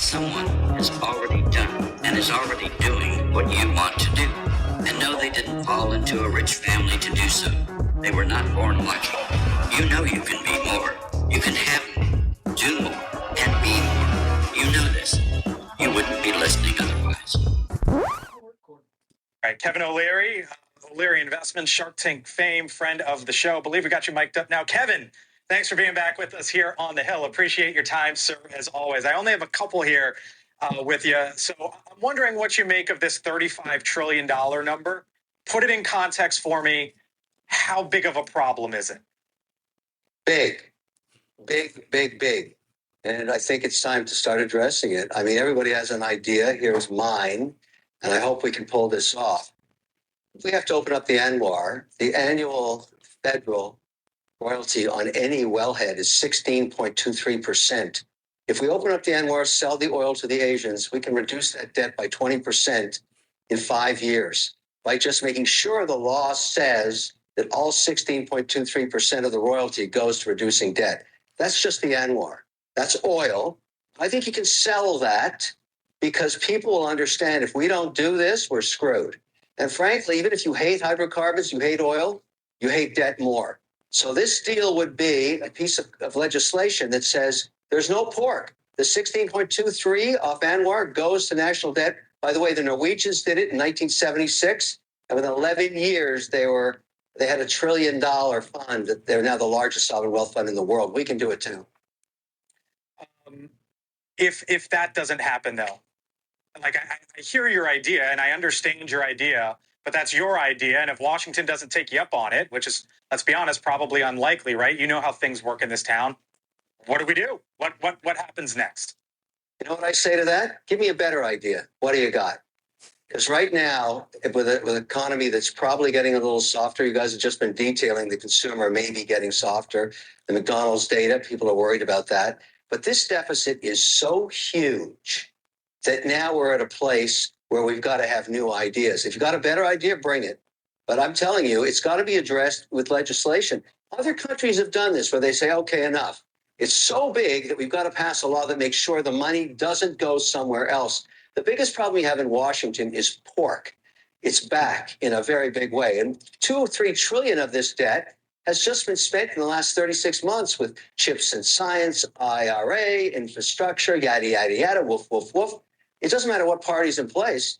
Someone has already done and is already doing what you want to do. And no, they didn't fall into a rich family to do so. They were not born lucky. You know you can be more. You can have more, do more, and be more. You know this. You wouldn't be listening otherwise. All right, Kevin O'Leary, O'Leary Investments, Shark Tank fame, friend of the show. I believe we got you mic'd up now. Kevin, thanks for being back with us here on The Hill. Appreciate your time, sir, as always. I only have a couple here with you. So I'm wondering what you make of this $35 trillion number. Put it in context for me. How big of a problem is it? Big. And I think it's time to start addressing it. I mean, everybody has an idea. Here's mine. And I hope we can pull this off. If we have to open up the ANWR, the annual federal royalty on any wellhead is 16.23%. If we open up the ANWR, sell the oil to the Asians, we can reduce that debt by 20% in 5 years by just making sure the law says that all 16.23% of the royalty goes to reducing debt. That's just the ANWR. That's oil. I think you can sell that because people will understand if we don't do this, we're screwed. And frankly, even if you hate hydrocarbons, you hate oil, you hate debt more. So this deal would be a piece of legislation that says there's no pork. The 16.23 off ANWR goes to national debt. By the way, the Norwegians did it in 1976. And within 11 years, they had $1 trillion fund. They're now the largest sovereign wealth fund in the world. We can do it too. If that doesn't happen, though, like I hear your idea and I understand your idea, but that's your idea. And if Washington doesn't take you up on it, which is, let's be honest, probably unlikely, right? You know how things work in this town. What do we do? What happens next? You know what I say to that? Give me a better idea. What do you got? Because right now, with an economy that's probably getting a little softer, you guys have just been detailing the consumer may be getting softer. The McDonald's data, people are worried about that. But this deficit is so huge that now we're at a place where we've got to have new ideas. If you've got a better idea, bring it. But I'm telling you, it's got to be addressed with legislation. Other countries have done this where they say, okay, enough. It's so big that we've got to pass a law that makes sure the money doesn't go somewhere else. The biggest problem we have in Washington is pork. It's back in a very big way. And 2 or 3 trillion of this debt has just been spent in the last 36 months with chips and science, IRA, infrastructure, yada, yada, yada, woof, woof, woof. It doesn't matter what party's in place.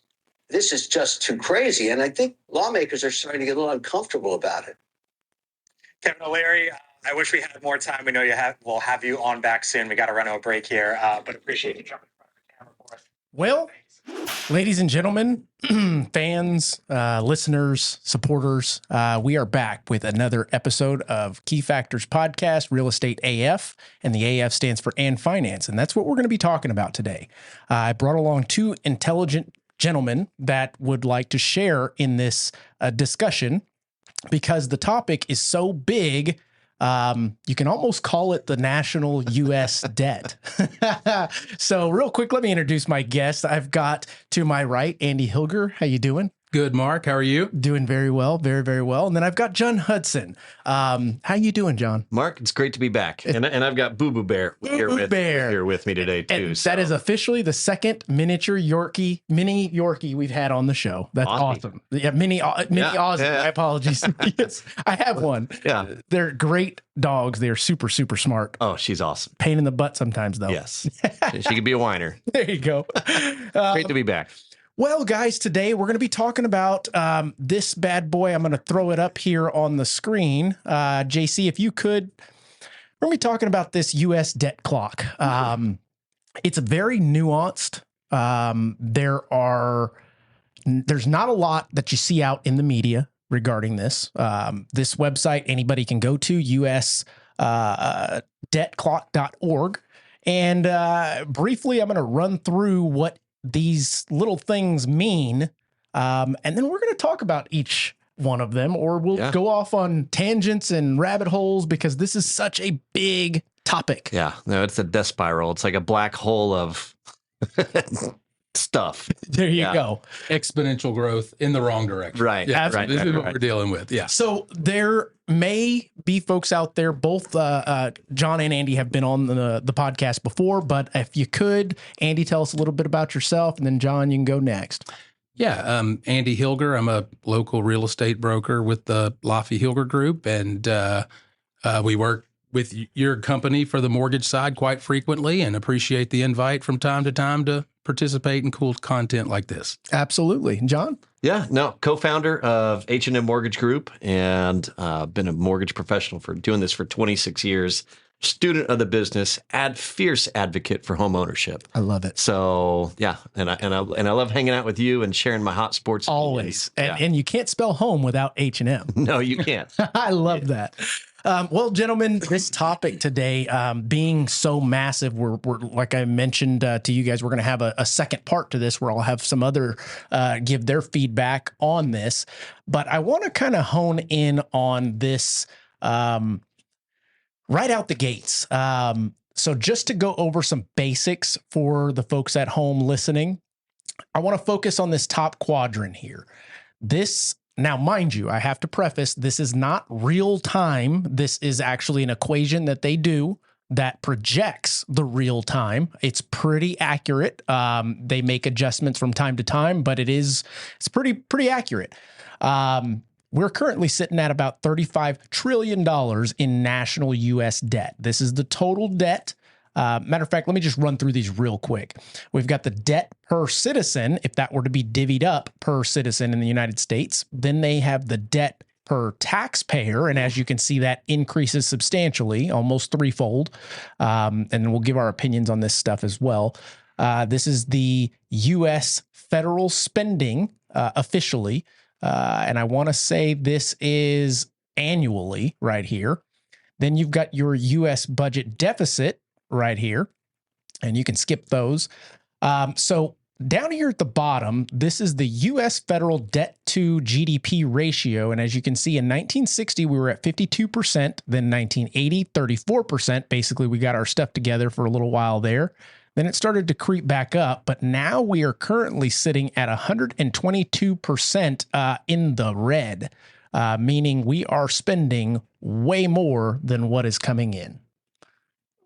This is just too crazy. And I think lawmakers are starting to get a little uncomfortable about it. Kevin O'Leary, I wish we had more time. We know we'll have you on back soon. We got to run to a break here, but appreciate you jumping in front of the camera for us. Well, ladies and gentlemen, fans, listeners, supporters, we are back with another episode of Key Factors Podcast, Real Estate AF, and the AF stands for And Finance, and that's what we're going to be talking about today. I brought along 2 intelligent gentlemen that would like to share in this discussion because the topic is so big. You can almost call it the national U.S. debt. So real quick, let me introduce my guest. I've got to my right, Andy Hilger. How you doing? Good, Mark. How are you? Doing very well. Very, very well. And then I've got John Hudson. How you doing, John? Mark, it's great to be back. And I've got Boo Boo Bear here with me today, too. And that is officially the second mini Yorkie we've had on the show. That's awesome. Yeah, mini Aussie. Yeah. My apologies. Yes, I have one. Yeah. They're great dogs. They're super, super smart. Oh, she's awesome. Pain in the butt sometimes, though. Yes. She could be a whiner. There you go. Great to be back. Well, guys, today we're going to be talking about this bad boy. I'm going to throw it up here on the screen. JC, if you could, we're going to be talking about this U.S. debt clock. It's very nuanced. There's not a lot that you see out in the media regarding this. This website, anybody can go to, usdebtclock.org. And briefly, I'm going to run through what these little things mean. And then we're going to talk about each one of them, or we'll go off on tangents and rabbit holes because this is such a big topic. Yeah, no, it's a death spiral. It's like a black hole of stuff. There you go. Exponential growth in the wrong direction. Right. Yeah, Right. this is what Right. we're dealing with. Yeah. So there may be folks out there, both John and Andy have been on the podcast before, but if you could, Andy, tell us a little bit about yourself, and then John, you can go next. Yeah. Andy Hilger. I'm a local real estate broker with the Laffey Hilger Group, and we work with your company for the mortgage side quite frequently, and appreciate the invite from time to time to participate in cool content like this. Absolutely. John? Yeah, no, co-founder of H&M Mortgage Group, and been a mortgage professional for doing this for 26 years. Student of the business, fierce advocate for home ownership. I love it. So yeah, and I love hanging out with you and sharing my hot sports. Always. Opinions. And you can't spell home without H&M. No, you can't. I love that. Well, gentlemen, this topic today, being so massive, we're like I mentioned to you guys, we're going to have a second part to this where I'll have some other give their feedback on this. But I want to kind of hone in on this right out the gates. So just to go over some basics for the folks at home listening, I want to focus on this top quadrant here. Now, mind you, I have to preface, this is not real time. This is actually an equation that they do that projects the real time. It's pretty accurate. They make adjustments from time to time, but it's pretty accurate. We're currently sitting at about $35 trillion in national U.S. debt. This is the total debt. Matter of fact, let me just run through these real quick. We've got the debt per citizen, if that were to be divvied up per citizen in the United States. Then they have the debt per taxpayer. And as you can see, that increases substantially, almost threefold. And we'll give our opinions on this stuff as well. This is the U.S. federal spending officially. And I want to say this is annually right here. Then you've got your U.S. budget deficit right here, and you can skip those. So down here at the bottom, this is the U.S. federal debt to GDP ratio. And as you can see, in 1960, we were at 52%, then 1980, 34%. Basically, we got our stuff together for a little while there. Then it started to creep back up, but now we are currently sitting at 122% in the red, meaning we are spending way more than what is coming in.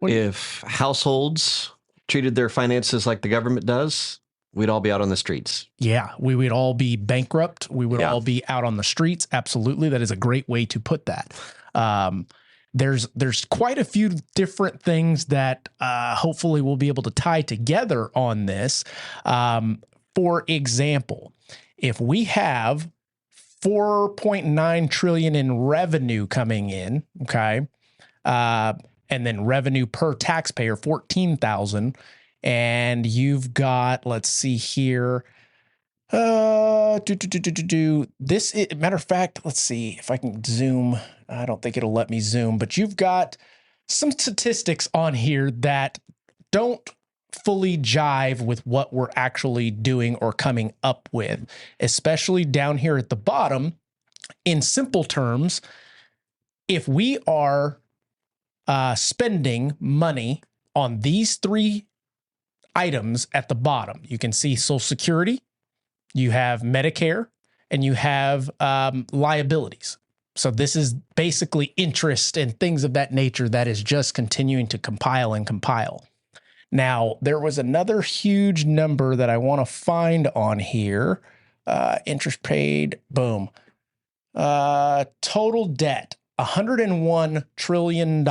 If households treated their finances like the government does, we'd all be out on the streets. Yeah, we would all be bankrupt. We would all be out on the streets. Absolutely. That is a great way to put that. There's quite a few different things that hopefully we'll be able to tie together on this. For example, if we have 4.9 trillion in revenue coming in, okay, and then revenue per taxpayer, 14,000. And you've got, let's see here. Matter of fact, let's see if I can zoom. I don't think it'll let me zoom, but you've got some statistics on here that don't fully jive with what we're actually doing or coming up with, especially down here at the bottom. In simple terms, if we are spending money on these three items at the bottom, you can see Social Security, you have Medicare, and you have liabilities. So this is basically interest and things of that nature that is just continuing to compile and compile. Now, there was another huge number that I want to find on here. Interest paid, boom. Total debt. $101 trillion.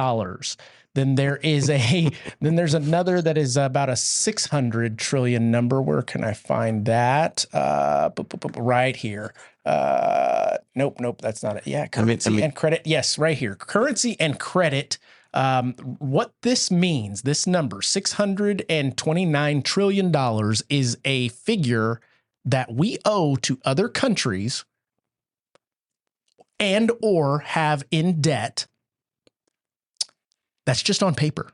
Then there's another that is about a 600 trillion number. Where can I find that? Right here. Nope, that's not it. Yeah, currency and credit. Yes, right here. Currency and credit. What this means, this number, $629 trillion, is a figure that we owe to other countries and or have in debt. That's just on paper.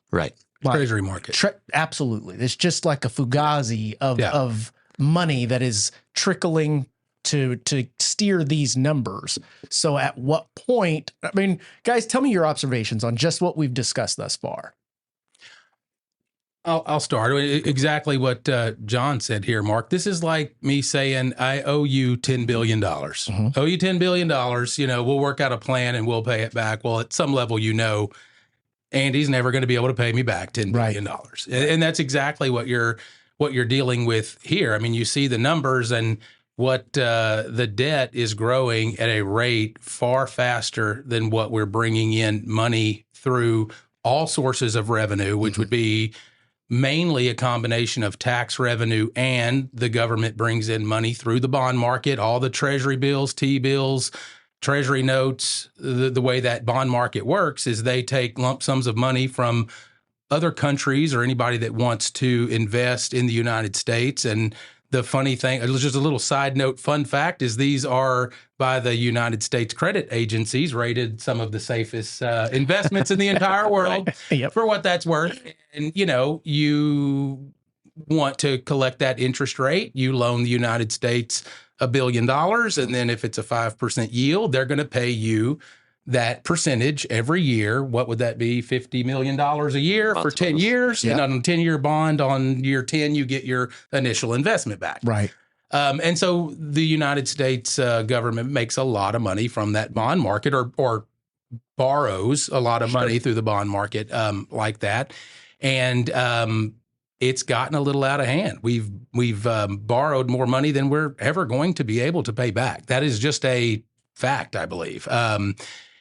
Right. Treasury market. Absolutely. It's just like a fugazi of money that is trickling to steer these numbers. So at what point, I mean, guys, tell me your observations on just what we've discussed thus far. I'll start. Exactly what John said here, Mark. This is like me saying, I owe you $10 billion. Owe you $10 billion. We'll work out a plan and we'll pay it back. Well, at some level, Andy's never going to be able to pay me back $10 billion. And that's exactly what you're dealing with here. I mean, you see the numbers and what the debt is growing at a rate far faster than what we're bringing in money through all sources of revenue, which would be mainly a combination of tax revenue, and the government brings in money through the bond market, all the treasury bills, T-bills, treasury notes. The way that bond market works is they take lump sums of money from other countries or anybody that wants to invest in the United States. And the funny thing, just a little side note, fun fact, is these are by the United States credit agencies rated some of the safest investments in the entire world for what that's worth. And, you want to collect that interest rate. You loan the United States $1 billion. And then if it's a 5% yield, they're going to pay you that percentage every year. What would that be? $50 million a year for 10 years. And on a 10-year bond, on year 10, you get your initial investment back. Right. And so the United States government makes a lot of money from that bond market, or borrows a lot of money through the bond market like that. And it's gotten a little out of hand. We've borrowed more money than we're ever going to be able to pay back. That is just a fact, I believe.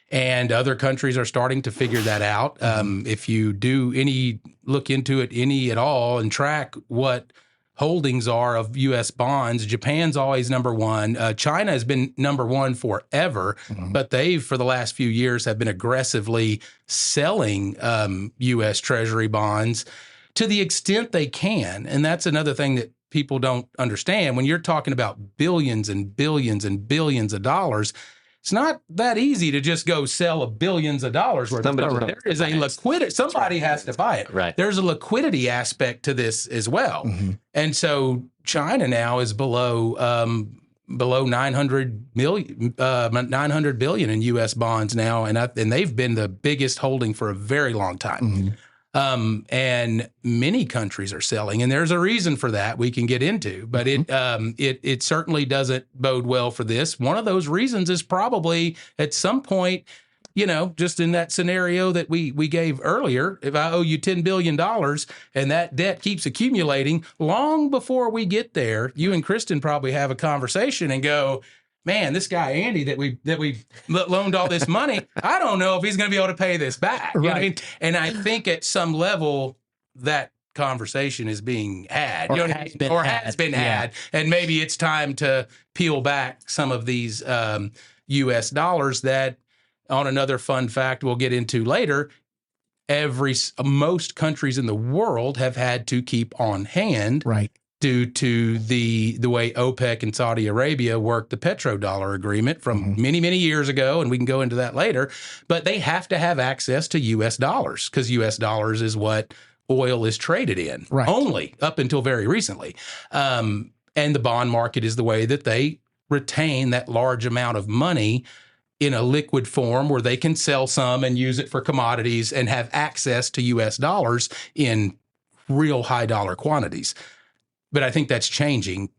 And other countries are starting to figure that out. If you look into it any at all and track what holdings are of U.S. bonds, Japan's always number one. China has been number one forever, but they've, for the last few years, have been aggressively selling U.S. Treasury bonds to the extent they can. And that's another thing that people don't understand. When you're talking about billions and billions and billions of dollars, it's not that easy to just go sell billions of dollars worth of stuff. There is a liquidity. Somebody has to buy it. Right. There's a liquidity aspect to this as well. And so China now is below 900 billion in U.S. bonds now, and they've been the biggest holding for a very long time. And many countries are selling, and there's a reason for that we can get into, but it certainly doesn't bode well for this. One of those reasons is probably at some point, just in that scenario that we gave earlier, if I owe you $10 billion and that debt keeps accumulating, long before we get there, you and Kristen probably have a conversation and go, man, this guy Andy that we loaned all this money, I don't know if he's going to be able to pay this back. You know what I mean? And I think at some level that conversation is being had, has been had, and maybe it's time to peel back some of these U.S. dollars. That, on another fun fact we'll get into later, most countries in the world have had to keep on hand, due to the way OPEC and Saudi Arabia worked the petrodollar agreement from many, many years ago, and we can go into that later. But they have to have access to U.S. dollars because U.S. dollars is what oil is traded in, only up until very recently. And the bond market is the way that they retain that large amount of money in a liquid form where they can sell some and use it for commodities and have access to U.S. dollars in real high dollar quantities. But I think that's changing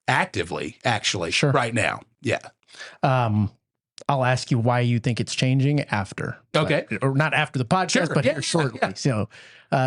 actively, actually, right now. Yeah. I'll ask you why you think it's changing after. Okay. Or not after the podcast, but here shortly. Yeah. So,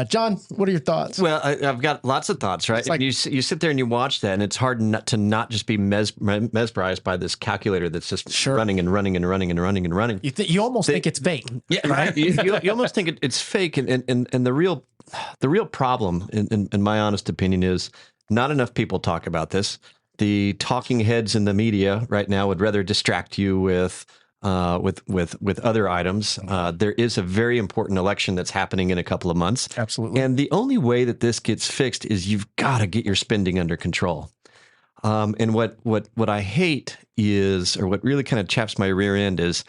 John, what are your thoughts? Well, I've got lots of thoughts, right? Like, you sit there and you watch that, and it's hard to not just be mesmerized by this calculator that's just running and running and running and running and running. You almost think it's fake. Yeah, right. you almost think it's fake. And the real problem, in my honest opinion, is not enough people talk about this. The talking heads in the media right now would rather distract you with other items. There is a very important election that's happening in a couple of months. Absolutely. And the only way that this gets fixed is you've got to get your spending under control. And what I hate is, or what really kind of chaps my rear end is,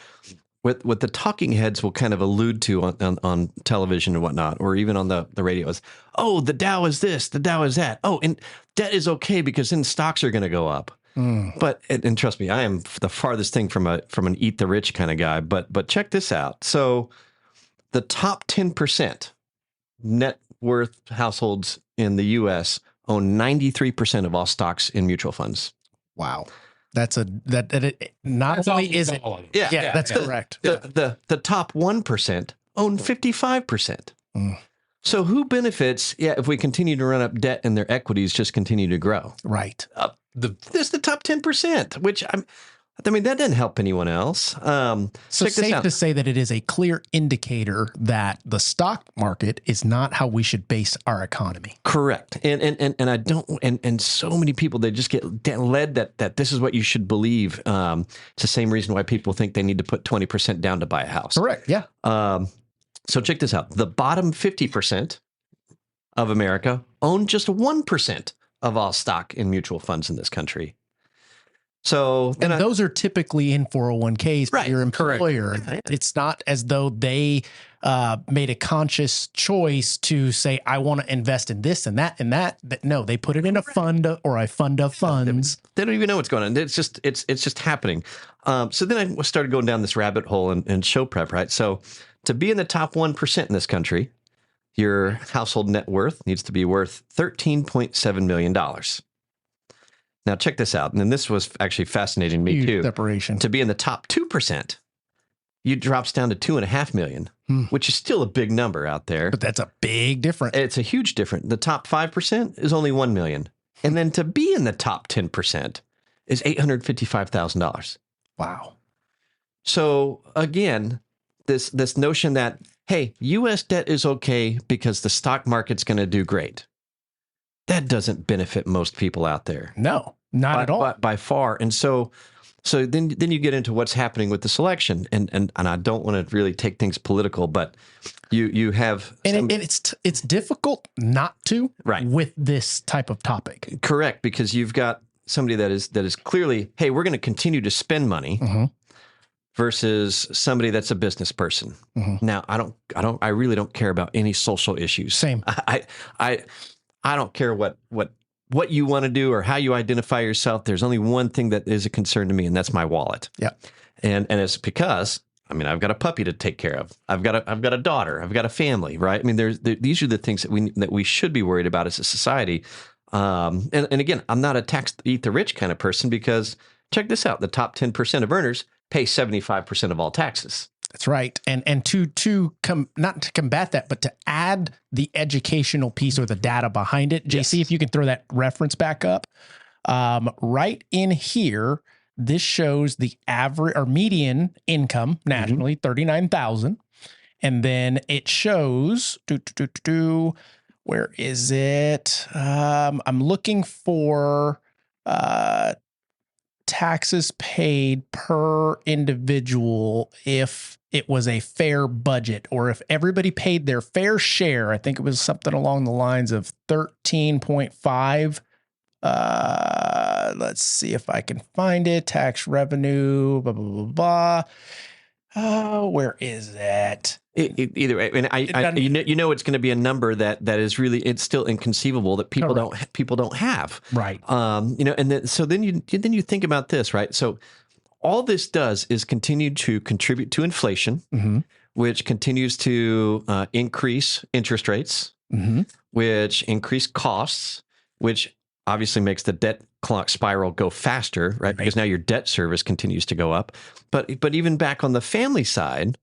what the talking heads will kind of allude to on television and whatnot, or even on the radio is, oh, the Dow is this, the Dow is that. Oh, and debt is okay because then stocks are going to go up. But and trust me, I am the farthest thing from an eat the rich kind of guy. But check this out. So the top 10% net worth households in the U.S. own 93% of all stocks in mutual funds. Wow. That's not only is it, that's correct. The top 1% own 55%. Mm. So who benefits? Yeah, if we continue to run up debt and their equities just continue to grow. Right. This the top 10%, which I mean, that doesn't help anyone else. So safe to say that it is a clear indicator that the stock market is not how we should base our economy. Correct. And I don't, and so many people, they just get led that this is what you should believe. It's the same reason why people think they need to put 20% down to buy a house. Correct. Yeah. So check this out. The bottom 50% of America own just 1% of all stock in mutual funds in this country. So, and those are typically in 401ks for your employer. Correct. It's not as though they made a conscious choice to say, I want to invest in this and that and that. But no, they put it in a fund or a fund of funds. They don't even know what's going on. It's just happening. So then I started going down this rabbit hole and show prep, right? So to be in the top 1% in this country, your household net worth needs to be worth $13.7 million. Now, check this out. And then this was actually fascinating to me, too. Separation. To be in the top 2%, you drops down to $2.5 million, which is still a big number out there. But that's a big difference. It's a huge difference. The top 5% is only $1 million. And then to be in the top 10% is $855,000. Wow. So, again, this notion that, hey, U.S. debt is okay because the stock market's going to do great. That doesn't benefit most people out there. No, not at all. By far. And so then you get into what's happening with the selection. And I don't want to really take things political, but you have... And it's difficult not to with this type of topic. Correct, because you've got somebody that is clearly, hey, we're going to continue to spend money versus somebody that's a business person. Now, I really don't care about any social issues. Same. I don't care what you want to do or how you identify yourself. There's only one thing that is a concern to me, and that's my wallet. Yeah. And it's because, I mean, I've got a puppy to take care of. I've got a daughter. I've got a family, right? I mean, these are the things that we should be worried about as a society. And again, I'm not a tax eat the rich kind of person, because check this out. The top 10% of earners pay 75% of all taxes. That's right. And not to combat that, but to add the educational piece or the data behind it. JC, if you can throw that reference back up. Right in here, this shows the average or median income nationally, 39,000. And then it shows, where is it? I'm looking for taxes paid per individual if it was a fair budget, or if everybody paid their fair share. I think it was something along the lines of 13.5. Let's see if I can find it. Tax revenue, blah, blah, blah, blah. Oh, where is that? Either way, I mean, you know, it's going to be a number that is really, it's still inconceivable that people don't have. Right. You know, and then you think about this, right? So all this does is continue to contribute to inflation, which continues to increase interest rates, which increase costs, which obviously makes the debt clock spiral go faster, right? Because now your debt service continues to go up. But even back on the family side,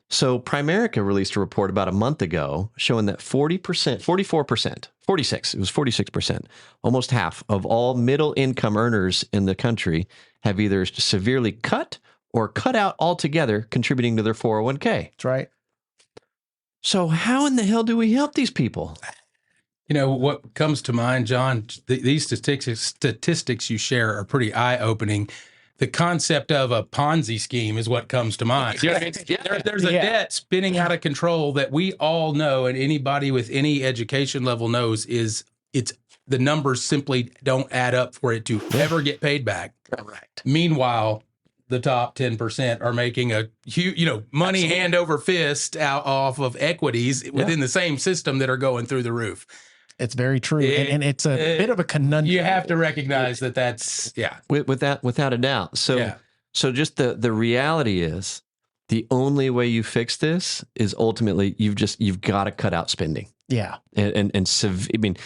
so Primerica released a report about a month ago showing that 46%, almost half of all middle income earners in the country have either severely cut or cut out altogether contributing to their 401k. That's right. So how in the hell do we help these people? You know, what comes to mind, John, these statistics you share are pretty eye-opening. The concept of a Ponzi scheme is what comes to mind. You know what I mean? There's a debt spinning out of control that we all know, and anybody with any education level knows it's the numbers simply don't add up for it to ever get paid back. Right. Meanwhile, the top 10% are making a huge, money hand over fist out off of equities within the same system that are going through the roof. It's very true, and it's a bit of a conundrum. You have to recognize that's without a doubt. So just the reality is, the only way you fix this is ultimately you've got to cut out spending. Yeah. I mean,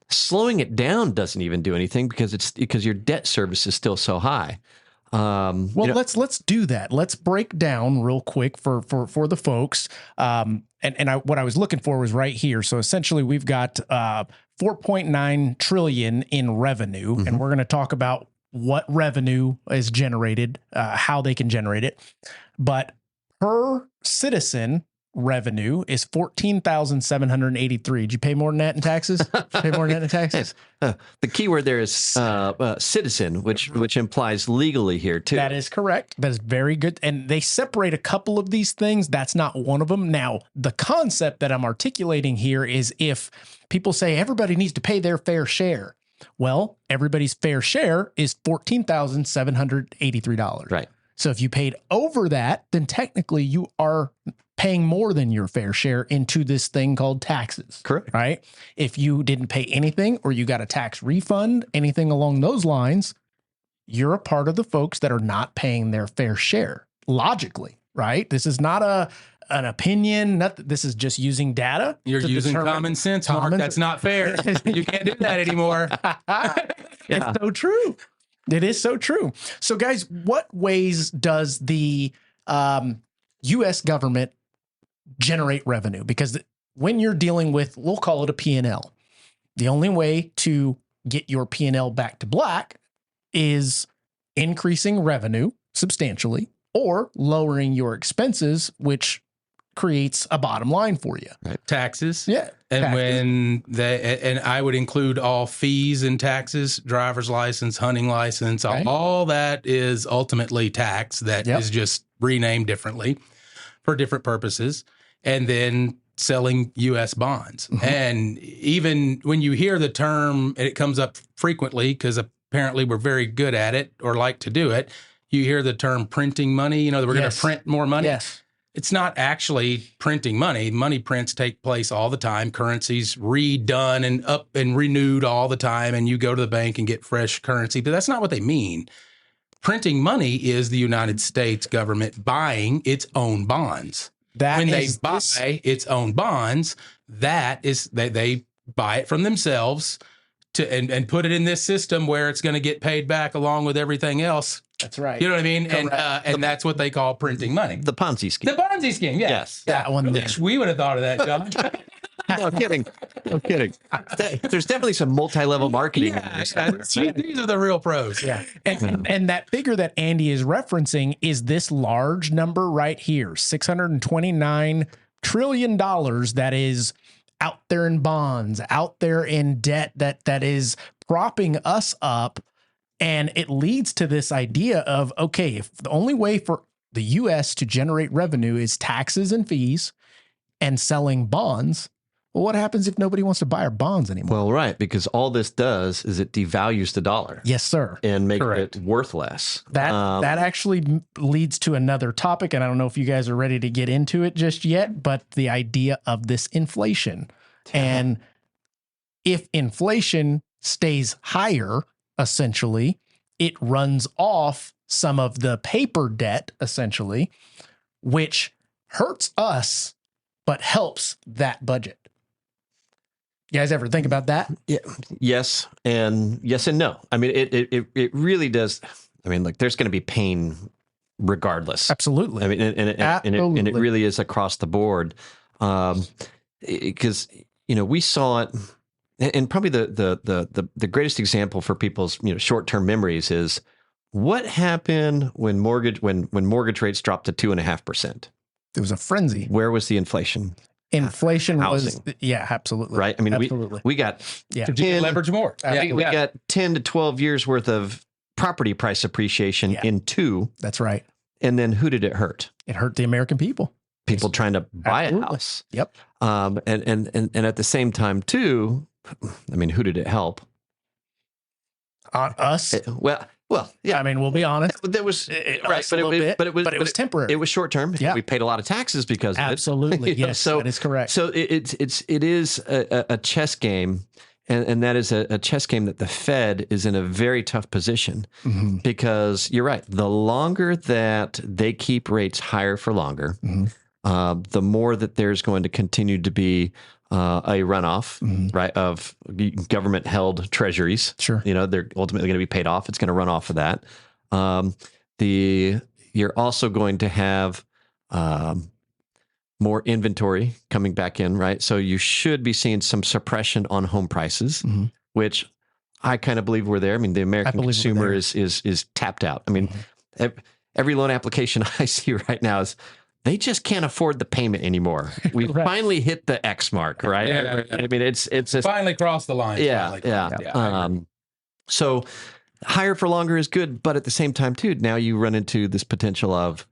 slowing it down doesn't even do anything because your debt service is still so high. Well, let's do that. Let's break down real quick for the folks. What I was looking for was right here. So essentially, we've got 4.9 trillion in revenue, and we're going to talk about what revenue is generated, how they can generate it. But per citizen, revenue is 14,783. Did you pay more than that in taxes? Pay more than that in taxes? The key word there is citizen, which implies legally here too. That is correct. That is very good. And they separate a couple of these things. That's not one of them. Now, the concept that I'm articulating here is if people say everybody needs to pay their fair share. Well, everybody's fair share is $14,783. Right. So if you paid over that, then technically you are paying more than your fair share into this thing called taxes. Correct. Right? If you didn't pay anything or you got a tax refund, anything along those lines, you're a part of the folks that are not paying their fair share, logically, right? This is not an opinion. This is just using data. You're using common sense, Mark. That's not fair. You can't do that anymore. It's so true. It is so true. So, guys, what ways does the U.S. government generate revenue? Because when you're dealing with, we'll call it a P&L, the only way to get your P&L back to black is increasing revenue substantially or lowering your expenses, which creates a bottom line for you. Right. Taxes. Yeah. And and I would include all fees and taxes, driver's license, hunting license, Okay. all that is ultimately tax that is just renamed differently for different purposes. And then selling U.S. bonds. And even when you hear the term, and it comes up frequently because apparently we're very good at it or like to do it, you hear the term printing money, you know, that we're going to print more money. Yes. It's not actually printing money. Money prints take place all the time. Currency's redone and up and renewed all the time. And you go to the bank and get fresh currency. But that's not what they mean. Printing money is the United States government buying its own bonds. When they buy its own bonds, that is they buy it from themselves and put it in this system where it's going to get paid back along with everything else. That's right. You know what I mean? And that's what they call printing money. The Ponzi scheme. The Ponzi scheme, yes. That one there. We would have thought of that, John. No kidding. No kidding. There's definitely some multi-level marketing. These are the real pros. Yeah. And that figure that Andy is referencing is this large number right here, $629 trillion that is out there in bonds, out there in debt that is propping us up. And it leads to this idea of, okay, if the only way for the U.S. to generate revenue is taxes and fees and selling bonds, well, what happens if nobody wants to buy our bonds anymore? Well, right, because all this does is it devalues the dollar. Yes, sir. And makes it worth less. That actually leads to another topic, and I don't know if you guys are ready to get into it just yet, but the idea of this inflation. And if inflation stays higher, essentially, it runs off some of the paper debt, essentially, which hurts us, but helps that budget. You guys ever think about that? Yeah. Yes and no. I mean, it really does. I mean, like, there's going to be pain regardless. Absolutely. I mean, and it really is across the board. Because we saw it, and probably the greatest example for people's short-term memories is what happened when mortgage rates dropped to 2.5%. There was a frenzy. Where was the inflation? Inflation Housing. was, absolutely. Right. I mean, absolutely. we got leverage more. We got 10 to 12 years worth of property price appreciation in two. That's right. And then who did it hurt? It hurt the American people. People trying to buy a house. Yep. And at the same time too, I mean, who did it help? Us. Well, yeah. I mean, we'll be honest. There was right, but it was temporary. It was short term. Yeah. We paid a lot of taxes because of it. Absolutely. Yes, so that is correct. So it is a chess game, and that is a chess game that the Fed is in a very tough position because you're right. The longer that they keep rates higher for longer, the more that there's going to continue to be a runoff, right, of government held treasuries. Sure. They're ultimately going to be paid off. It's going to run off of that. You're also going to have more inventory coming back in, right? So you should be seeing some suppression on home prices, which I kind of believe we're there. I mean, the American consumer is tapped out. I mean, every loan application I see right now is they just can't afford the payment anymore. We finally hit the X mark, right? Yeah. I mean, it's just, finally crossed the line. So higher for longer is good, but at the same time, too, now you run into this potential of,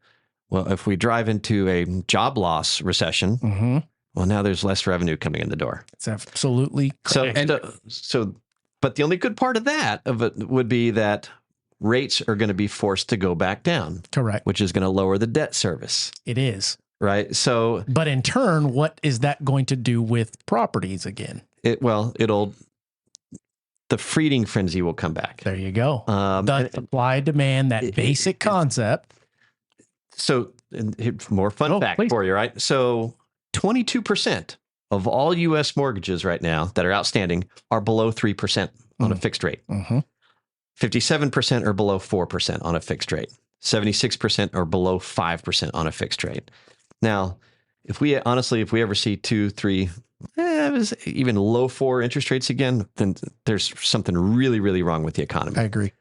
well, if we drive into a job loss recession, well, now there's less revenue coming in the door. It's absolutely correct. But the only good part of it would be that rates are going to be forced to go back down. Correct. Which is going to lower the debt service. It is. Right. So, but in turn, what is that going to do with properties again? The feeding frenzy will come back. There you go. The supply demand, that basic concept. So, more fun fact for you, right? So, 22% of all U.S. mortgages right now that are outstanding are below 3% on a fixed rate. 57% are below 4% on a fixed rate. 76% are below 5% on a fixed rate. Now, if we ever see 2, 3, even low 4 interest rates again, then there's something really, really wrong with the economy. I agree.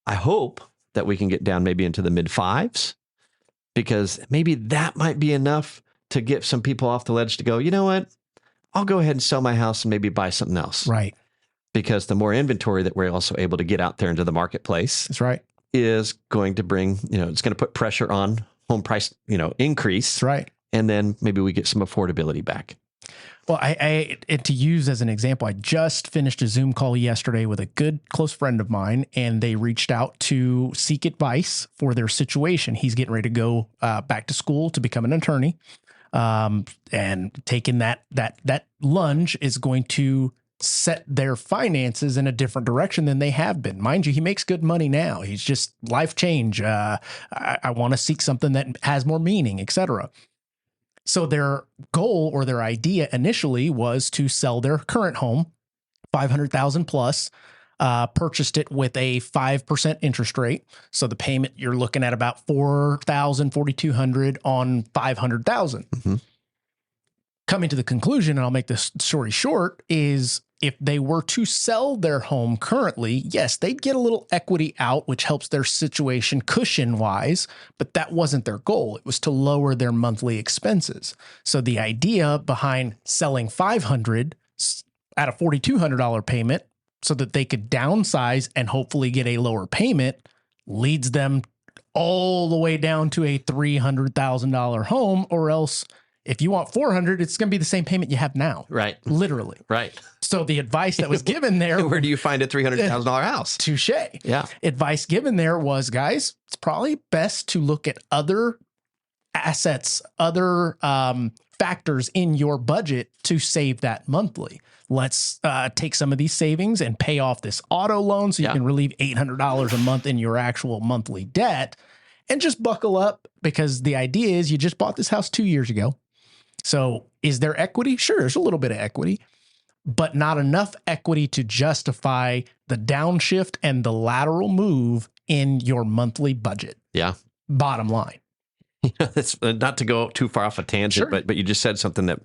I hope that we can get down maybe into the mid 5s, because maybe that might be enough to get some people off the ledge to go, you know what? I'll go ahead and sell my house and maybe buy something else. Right. Because the more inventory that we're also able to get out there into the marketplace, that's right, is going to bring, it's going to put pressure on home price, increase. That's right. And then maybe we get some affordability back. Well, to use as an example, I just finished a Zoom call yesterday with a good close friend of mine, and they reached out to seek advice for their situation. He's getting ready to go back to school to become an attorney, and taking that lunge is going to set their finances in a different direction than they have been. Mind you, he makes good money now. He's just life change. I want to seek something that has more meaning, etc. So their goal or their idea initially was to sell their current home, $500,000 plus, purchased it with a 5% interest rate. So the payment, you're looking at about $4,000, $4,200 on $500,000. Coming to the conclusion, and I'll make this story short, is if they were to sell their home currently, yes, they'd get a little equity out, which helps their situation cushion-wise, but that wasn't their goal. It was to lower their monthly expenses. So the idea behind selling $500 at a $4,200 payment so that they could downsize and hopefully get a lower payment leads them all the way down to a $300,000 home, or else if you want $400, it's going to be the same payment you have now. Right. Literally. Right. So the advice that was given there. Where do you find a $300,000 house? Touche. Yeah. Advice given there was, guys, it's probably best to look at other assets, other factors in your budget to save that monthly. Let's take some of these savings and pay off this auto loan so you can relieve $800 a month in your actual monthly debt, and just buckle up, because the idea is you just bought this house 2 years ago. So is there equity? Sure, there's a little bit of equity, but not enough equity to justify the downshift and the lateral move in your monthly budget. Yeah. Bottom line. It's not to go too far off a tangent, Sure. but you just said something that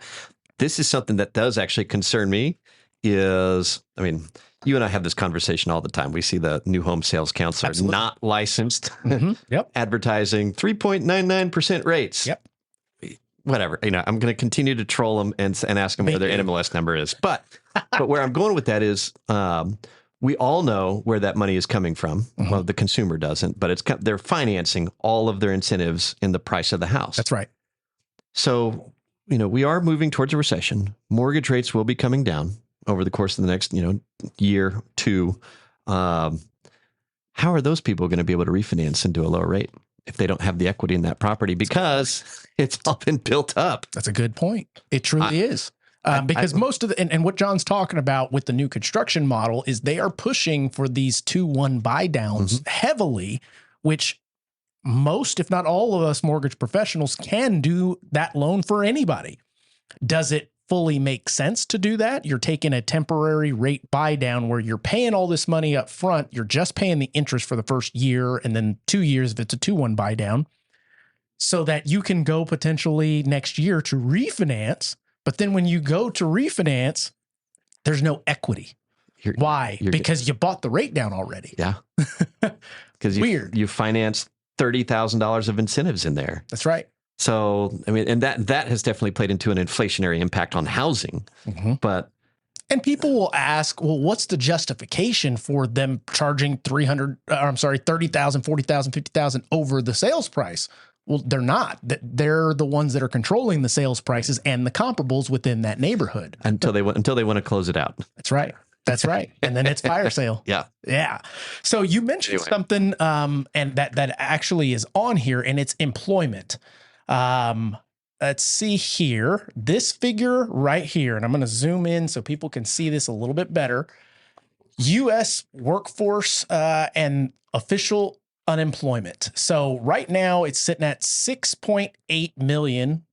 this is something that does actually concern me. Is, I mean, you and I have this conversation all the time. We see the new home sales counselor not licensed, Yep. advertising 3.99% rates. Yep. Whatever. I'm going to continue to troll them and ask them where their NMLS number is. But where I'm going with that is, we all know where that money is coming from. Well, the consumer doesn't, but they're financing all of their incentives in the price of the house. That's right. So, we are moving towards a recession. Mortgage rates will be coming down over the course of the next, year, 2. How are those people going to be able to refinance into a lower rate if they don't have the equity in that property, because it's all been built up? That's a good point. It truly is. Because most of the, and what John's talking about with the new construction model is they are pushing for these 2-1 buy downs heavily, which most, if not all of us mortgage professionals can do that loan for anybody. Does it fully make sense to do that. You're taking a temporary rate buy down where you're paying all this money up front. You're just paying the interest for the first year and then 2 years if it's a 2-1 buy down, so that you can go potentially next year to refinance. But then when you go to refinance, there's no equity. Why? Because you bought the rate down already. Yeah. Because you financed $30,000 of incentives in there. That's right. So, I mean, and that has definitely played into an inflationary impact on housing. But and people will ask, well, what's the justification for them charging $30,000, $40,000, $50,000 over the sales price? Well, they're not. They're the ones that are controlling the sales prices and the comparables within that neighborhood until they want to close it out. That's right. That's right. And then it's fire sale. Yeah. Yeah. So you mentioned something, and that actually is on here, and it's employment. Let's see here. This figure right here, and I'm going to zoom in so people can see this a little bit better. U.S. workforce and official unemployment. So right now it's sitting at 6.8 million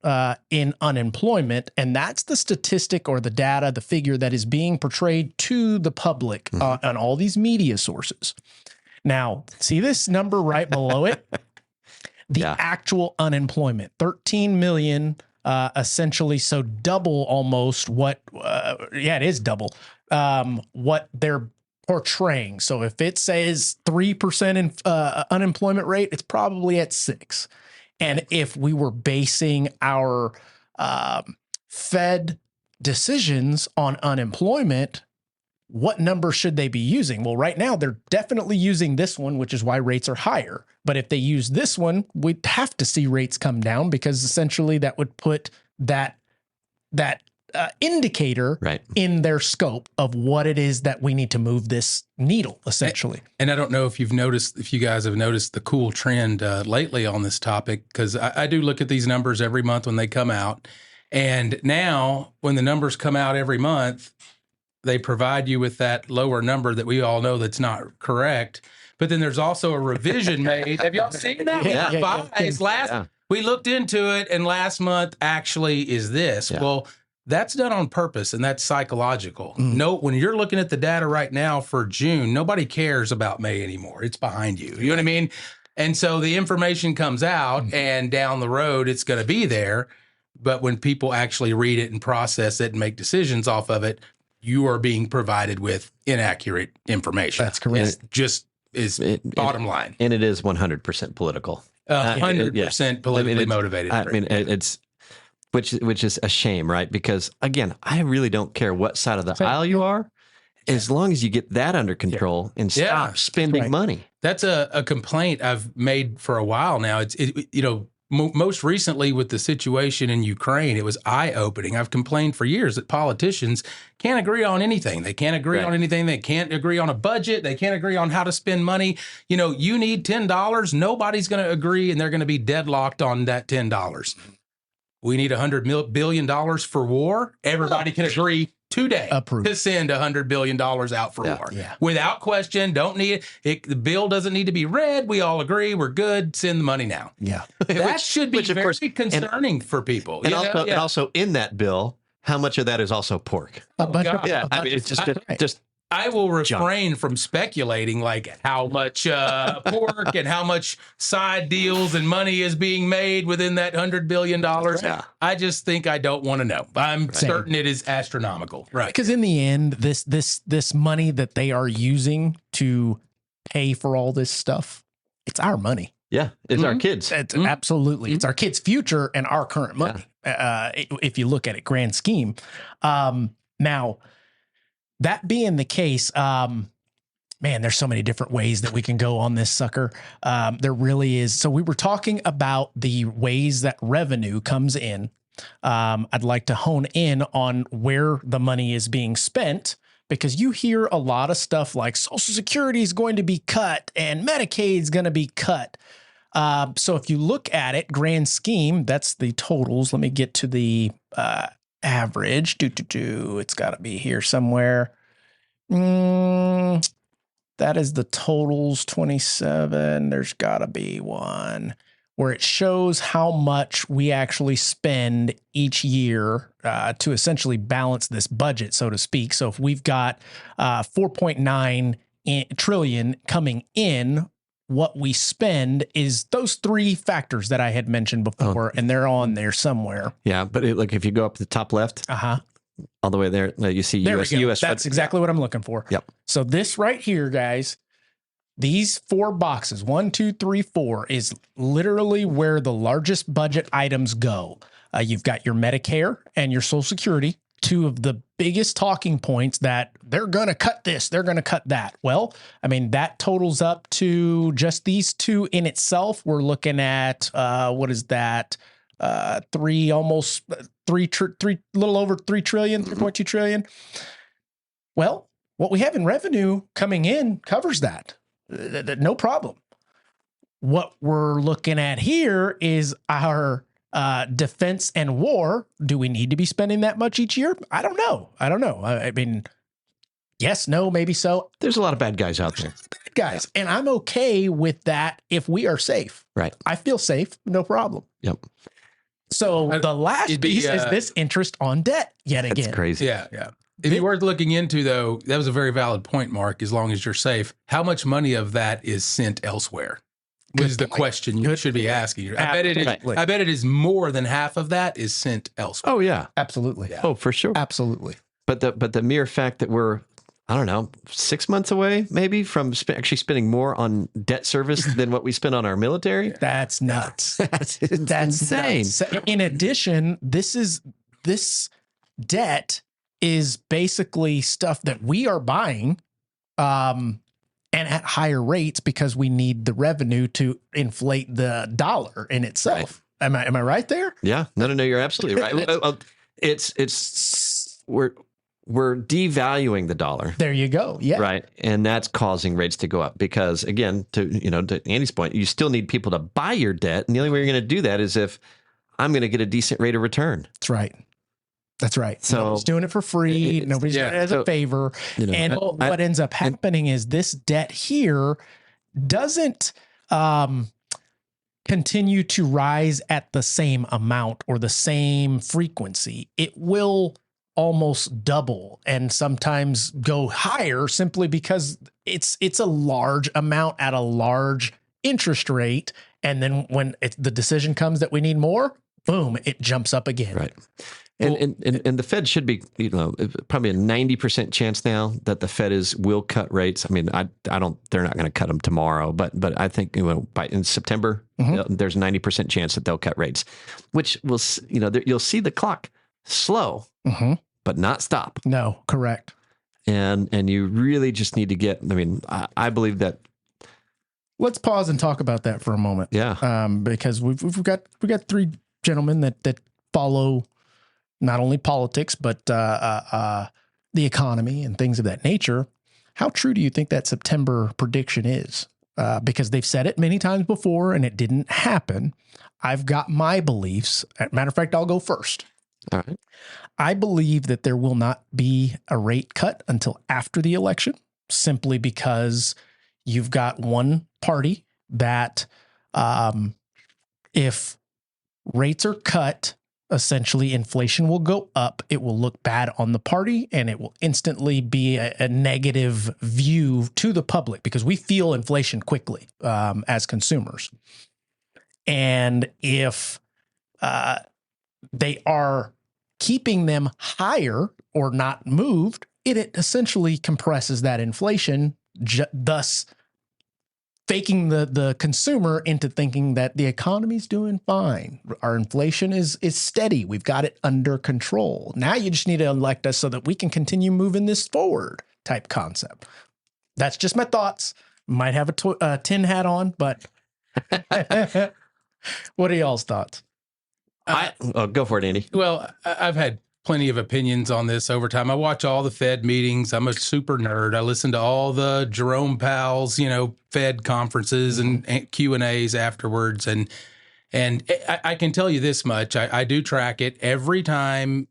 in unemployment. And that's the statistic or the data, the figure that is being portrayed to the public on all these media sources. Now, see this number right below it? The actual unemployment, 13 million, essentially. So double almost what, it is double what they're portraying. So if it says 3% in unemployment rate, it's probably at 6. And if we were basing our Fed decisions on unemployment, what number should they be using? Well, right now they're definitely using this one, which is why rates are higher. But if they use this one, we'd have to see rates come down, because essentially that would put that indicator in their scope of what it is that we need to move this needle, essentially. And I don't know if you guys have noticed the cool trend lately on this topic, because I do look at these numbers every month when they come out. And now when the numbers come out every month, they provide you with that lower number that we all know that's not correct. But then there's also a revision made. Have y'all seen that? We looked into it, and last month actually is this. Yeah. Well, that's done on purpose, and that's psychological. No, when you're looking at the data right now for June, nobody cares about May anymore. It's behind you. You know what I mean? And so the information comes out, and down the road, it's going to be there. But when people actually read it and process it and make decisions off of it, you are being provided with inaccurate information. That's correct. Bottom line. And it is 100% political. 100% politically motivated. It's which is a shame, right? Because again, I really don't care what side of the aisle you are, as long as you get that under control and stop spending money. That's a complaint I've made for a while now. Most recently with the situation in Ukraine, it was eye-opening. I've complained for years that politicians can't agree on anything. They can't agree on anything. They can't agree on a budget. They can't agree on how to spend money. You need $10. Nobody's going to agree, and they're going to be deadlocked on that $10. We need $100 billion for war. Everybody can agree today to send $100 billion out for war. Yeah. Without question, don't need it. The bill doesn't need to be read. We all agree. We're good. Send the money now. Yeah. That should be very concerning for people. And also in that bill, how much of that is also pork? It's just I will refrain from speculating like how much pork and how much side deals and money is being made within that $100 billion. Yeah. I just think I don't want to know. I'm certain it is astronomical. Right. Because in the end, this money that they are using to pay for all this stuff, it's our money. Yeah. It's our kids. It's absolutely. It's our kids' future and our current money. If you look at it grand scheme. Now, that being the case, there's so many different ways that we can go on this sucker. There really is. So we were talking about the ways that revenue comes in. I'd like to hone in on where the money is being spent, because you hear a lot of stuff like Social Security is going to be cut and Medicaid is going to be cut. So if you look at it, grand scheme, that's the totals. Let me get to the average. It's got to be here somewhere. That is the totals, 27. There's got to be one. where it shows how much we actually spend each year to essentially balance this budget, so to speak. So if we've got 4.9 trillion coming in, what we spend is those three factors that I had mentioned before, and they're on there somewhere. Yeah, but look, if you go up to the top left, all the way there, you see There US. we go. US That's exactly what I'm looking for. Yep. So this right here, guys, these 4 boxes, 1, 2, 3, 4, is literally where the largest budget items go. You've got your Medicare and your Social Security, 2 of the biggest talking points that they're going to cut this, they're going to cut that. Well, I mean, that totals up to just these 2 in itself. We're looking at, what is that? 3, almost 3, little over 3 trillion, 3.2 trillion. Well, what we have in revenue coming in covers that. No problem. What we're looking at here is our defense and war. Do we need to be spending that much each year? I don't know. I mean, yes, no, maybe so. There's a lot of bad guys out there. Bad guys. And I'm okay with that if we are safe. Right. I feel safe. No problem. Yep. So the last piece is this interest on debt yet again. That's crazy. Yeah. If you were looking into, though, that was a very valid point, Mark, as long as you're safe. How much money of that is sent elsewhere? Is the question you should be asking. I bet it is more than half of that is sent elsewhere. Oh, yeah. Absolutely. Yeah. Oh, for sure. Absolutely. But the mere fact that we're, I don't know, 6 months away maybe from actually spending more on debt service than what we spend on our military. That's nuts. That's insane. Nuts. In addition, this debt is basically stuff that we are buying and at higher rates because we need the revenue to inflate the dollar in itself. Right. Am I right there? Yeah. No, you're absolutely right. We're devaluing the dollar. There you go. Yeah. Right. And that's causing rates to go up because, again, to Andy's point, you still need people to buy your debt. And the only way you're going to do that is if I'm going to get a decent rate of return. That's right. So nobody's doing it for free. Nobody's doing it as a favor. And what ends up happening is this debt here doesn't continue to rise at the same amount or the same frequency. It will almost double and sometimes go higher simply because it's a large amount at a large interest rate. And then when the decision comes that we need more, boom, it jumps up again. Right. And the Fed should be, probably a 90% chance now that the Fed will cut rates. I mean, they're not going to cut them tomorrow, but I think in September, there's a 90% chance that they'll cut rates, which will, you'll see the clock slow, but not stop. No, correct. And you really just need to get, I believe that. Let's pause and talk about that for a moment. Yeah. Because we've got 3 gentlemen that follow not only politics, but the economy and things of that nature. How true do you think that September prediction is? Because they've said it many times before and it didn't happen. I've got my beliefs. Matter of fact, I'll go first. All right. I believe that there will not be a rate cut until after the election, simply because you've got one party that if rates are cut, essentially inflation will go up. It will look bad on the party and it will instantly be a negative view to the public because we feel inflation quickly as consumers. And if they are keeping them higher or not moved, it essentially compresses that inflation, thus faking the consumer into thinking that the economy's doing fine. Our inflation is steady. We've got it under control. Now you just need to elect us so that we can continue moving this forward type concept. That's just my thoughts. Might have a tin hat on, but what are y'all's thoughts? Go for it, Andy. Well, I've had plenty of opinions on this over time. I watch all the Fed meetings. I'm a super nerd. I listen to all the Jerome Powell's, Fed conferences and Q&As afterwards. And I can tell you this much. I do track it every time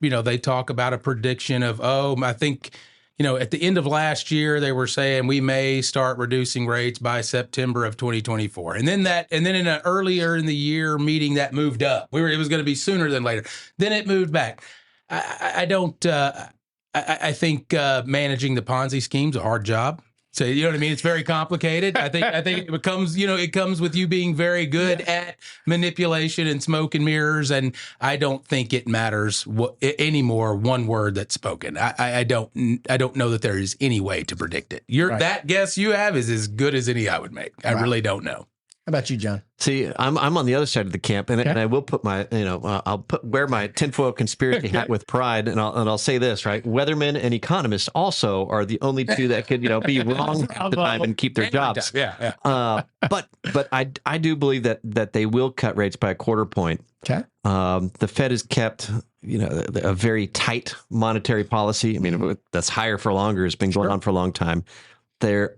they talk about a prediction of, I think, at the end of last year, they were saying we may start reducing rates by September of 2024. And then in an earlier in the year meeting that moved up. It was going to be sooner than later. Then it moved back. I think managing the Ponzi scheme's a hard job. So, you know what I mean? It's very complicated. I think it comes with you being very good at manipulation and smoke and mirrors. And I don't think it matters anymore one word that's spoken. I don't know that there is any way to predict it. That guess you have is as good as any I would make. I really don't know. How about you, John? See, I'm on the other side of the camp, and I will put my, wear my tinfoil conspiracy hat with pride, and I'll say this, right? Weathermen and economists also are the only two that could, be wrong half the time and keep their jobs. Yeah. But I do believe that they will cut rates by a quarter point. Okay. The Fed has kept, a very tight monetary policy. I mean, that's higher for longer. It's been going on for a long time. The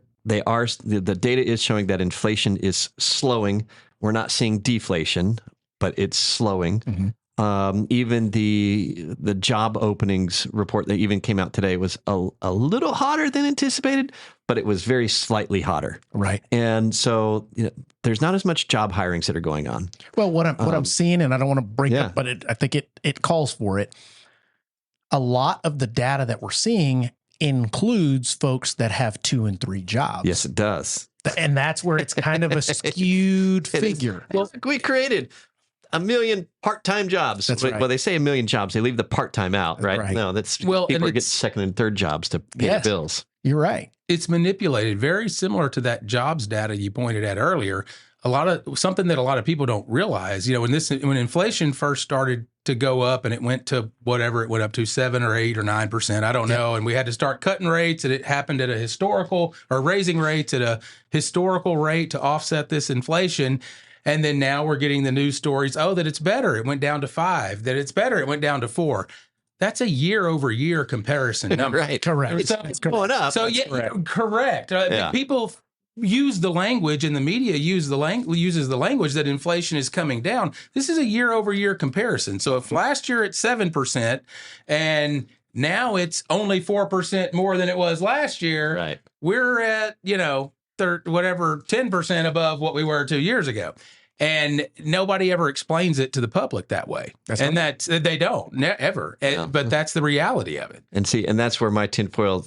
data is showing that inflation is slowing. We're not seeing deflation, but it's slowing. Mm-hmm. Even the job openings report that even came out today was a little hotter than anticipated, but it was very slightly hotter. Right. And so there's not as much job hirings that are going on. Well, what I'm seeing, and I don't want to break up, but I think it calls for it. A lot of the data that we're seeing includes folks that have 2 and 3 jobs. Yes, it does. And that's where it's kind of a skewed figure. Well, we created 1 million part-time jobs. That's right. Well, they say 1 million jobs. They leave the part-time out, right? No, people are getting second and third jobs to pay the bills. You're right. It's manipulated, very similar to that jobs data you pointed at earlier. Something that a lot of people don't realize, when inflation first started to go up and it went to whatever it went up to 7 or 8 or 9%, I don't know. And we had to start cutting rates, and it happened at raising rates at a historical rate to offset this inflation. And then now we're getting the news stories, that it's better. It went down to 5, that it's better. It went down to 4. That's a year-over-year comparison number. Right. Correct. It's going up. So correct. People use the language, and the media uses the language that inflation is coming down. This is a year-over-year comparison. So if last year it's 7% and now it's only 4% more than it was last year, right, we're at 10% above what we were 2 years ago. And nobody ever explains it to the public that way. They don't ever. But that's the reality of it. And that's where my tinfoil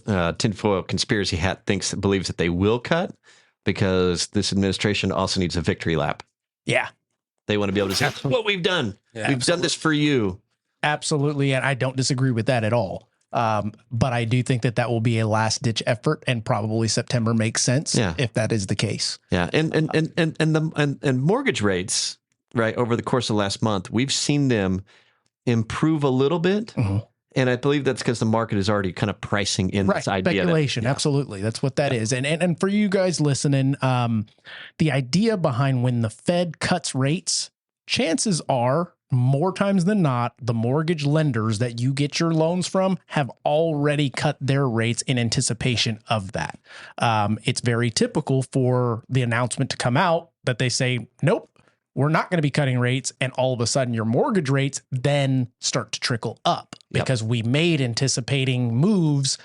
conspiracy hat believes that they will cut, because this administration also needs a victory lap. Yeah. They want to be able to say, that's what we've done. Yeah, we've done this for you. Absolutely. And I don't disagree with that at all. But I do think that will be a last ditch effort, and probably September makes sense if that is the case. Yeah. And mortgage rates, right, over the course of last month, we've seen them improve a little bit. Mm-hmm. And I believe that's because the market is already kind of pricing in this idea. Speculation. Absolutely. That's what that is. And for you guys listening, the idea behind when the Fed cuts rates, chances are, more times than not, the mortgage lenders that you get your loans from have already cut their rates in anticipation of that. It's very typical for the announcement to come out that they say, nope, we're not going to be cutting rates. And all of a sudden your mortgage rates then start to trickle up because we made anticipating moves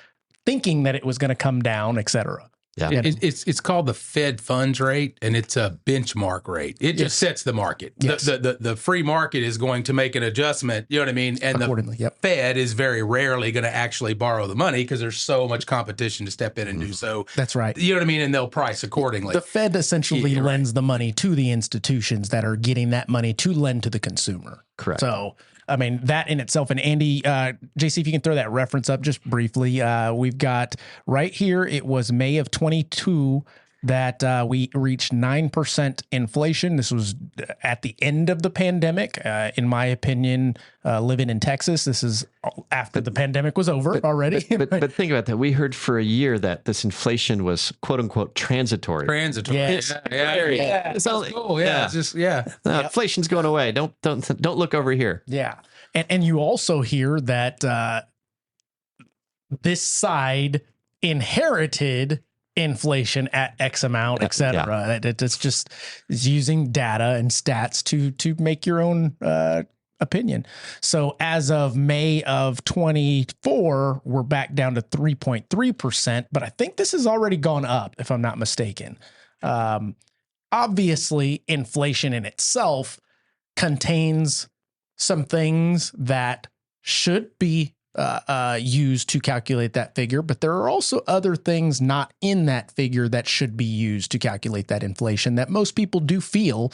thinking that it was going to come down, et cetera. Yeah. It's called the Fed funds rate, and it's a benchmark rate. It just sets the market. Yes. The free market is going to make an adjustment, you know what I mean? And the Fed is very rarely going to actually borrow the money because there's so much competition to step in and do so. That's right. You know what I mean? And they'll price accordingly. The Fed essentially lends the money to the institutions that are getting that money to lend to the consumer. Correct. So, I mean, that in itself, and Andy, JC, if you can throw that reference up just briefly, we've got right here, it was May of 22 that we reached 9% inflation. This was at the end of the pandemic. In my opinion, living in Texas, this is after the pandemic was over already. But think about that. We heard for a year that this inflation was "quote unquote" transitory. Yes. Yeah. It's all cool. Yeah. It's just inflation's going away. Don't look over here. Yeah. And you also hear that this side inherited inflation at X amount, et cetera. It's just using data and stats to make your own opinion. So as of May of 24, we're back down to 3.3%, but I think this has already gone up, if I'm not mistaken. Obviously, inflation in itself contains some things that should be used to calculate that figure, but there are also other things not in that figure that should be used to calculate that inflation that most people do feel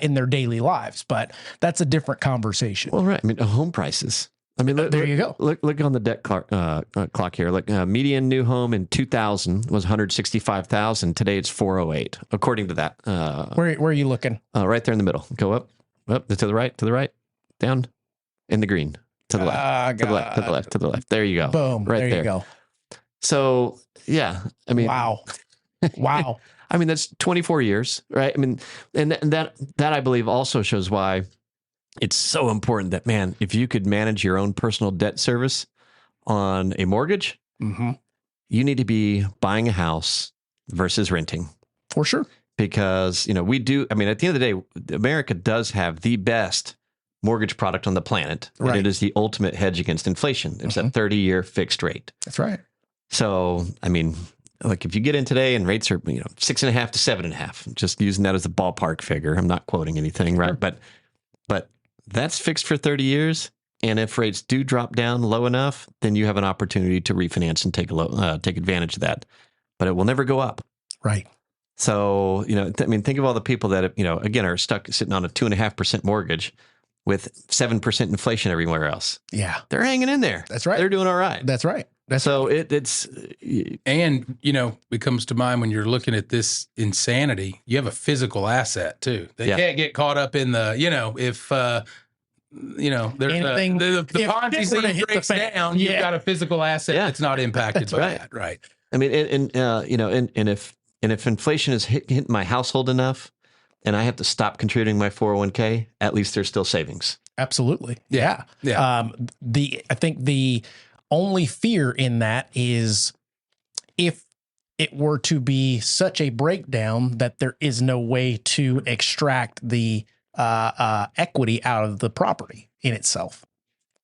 in their daily lives. But that's a different conversation. Well, right. I mean, home prices. I mean, look, there you go. Look on the debt clock here. Look, median new home in 2000 was 165,000. Today it's 408, according to that. Where are you looking? Right there in the middle. Go up, to the right, down, in the green. To the left, to the left, to the left. There you go. Boom. Right there. You go. So, yeah, I mean, wow. I mean, that's 24 years, right? I mean, and that I believe also shows why it's so important that, man, if you could manage your own personal debt service on a mortgage, you need to be buying a house versus renting. For sure. Because, we do, I mean, at the end of the day, America does have the best mortgage product on the planet. Right. And it is the ultimate hedge against inflation. It's a 30-year fixed rate. That's right. So, I mean, like if you get in today and rates are, 6.5 to 7.5, just using that as a ballpark figure. I'm not quoting anything, right? But that's fixed for 30 years. And if rates do drop down low enough, then you have an opportunity to refinance and take advantage of that. But it will never go up. Right. So, think of all the people that, again, are stuck sitting on a 2.5% mortgage with 7% inflation everywhere else. Yeah. They're hanging in there. That's right. They're doing all right. That's right. It's. And, it comes to mind when you're looking at this insanity, you have a physical asset too. They can't get caught up in the, if, there's anything, the Ponzi scheme breaks down, you've got a physical asset that's not impacted by that. Right. I mean, and if inflation is hitting my household enough and I have to stop contributing my 401k, at least there's still savings. Absolutely. Yeah. Yeah. I think the only fear in that is if it were to be such a breakdown that there is no way to extract the equity out of the property in itself.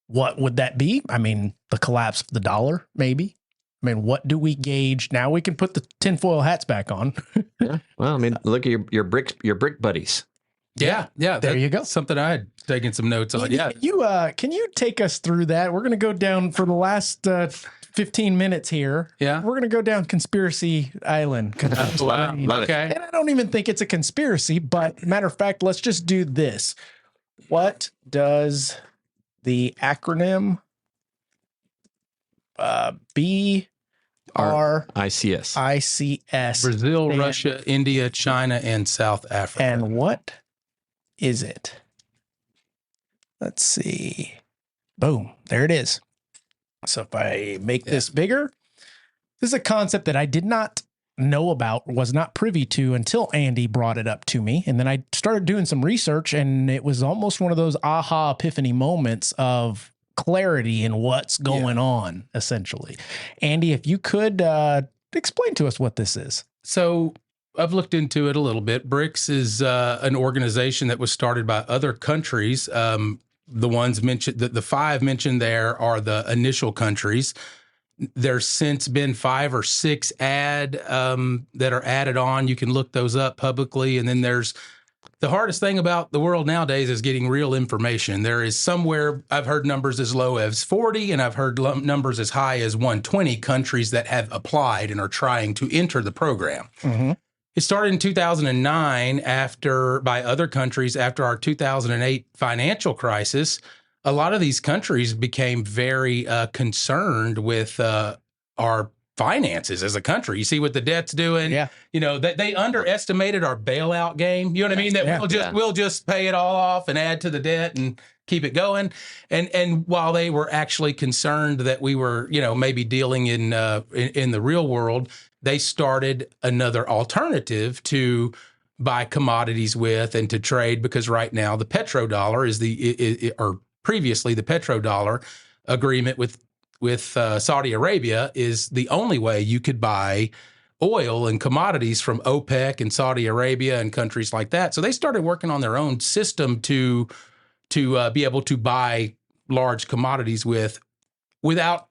What would that be? I mean, the collapse of the dollar, maybe. I mean, what do we gauge? Now we can put the tinfoil hats back on. Yeah. Well, I mean, look at your brick buddies. Yeah. There you go. Something I had taken some notes on. Yeah. Can you take us through that? We're going to go down for the last 15 minutes here. Yeah. We're going to go down Conspiracy Island. Wow. Love it. Okay. And I don't even think it's a conspiracy, but matter of fact, let's just do this. What does the acronym BRICS Brazil, Russia, India, China, and South Africa. And what is it? Let's see. Boom. There it is. So if I make this bigger, this is a concept that I did not know about, was not privy to until Andy brought it up to me. And then I started doing some research, and it was almost one of those aha epiphany moments of clarity in what's going on, essentially. Andy, if you could explain to us what this is. So I've looked into it a little bit. BRICS is an organization that was started by other countries. The ones mentioned, the five mentioned there are the initial countries. There's since been 5 or 6 that are added on. You can look those up publicly. And then there's the hardest thing about the world nowadays is getting real information. There is somewhere, I've heard numbers as low as 40, and I've heard numbers as high as 120 countries that have applied and are trying to enter the program. Mm-hmm. It started in 2009 by other countries after our 2008 financial crisis. A lot of these countries became very concerned with our finances as a country. You see what the debt's doing. Yeah. They underestimated our bailout game. You know what I mean? That we'll just pay it all off and add to the debt and keep it going. And while they were actually concerned that we were, maybe dealing in the real world, they started another alternative to buy commodities with and to trade, because right now the petrodollar or previously the petrodollar agreement with Saudi Arabia is the only way you could buy oil and commodities from OPEC and Saudi Arabia and countries like that. So they started working on their own system to to be able to buy large commodities without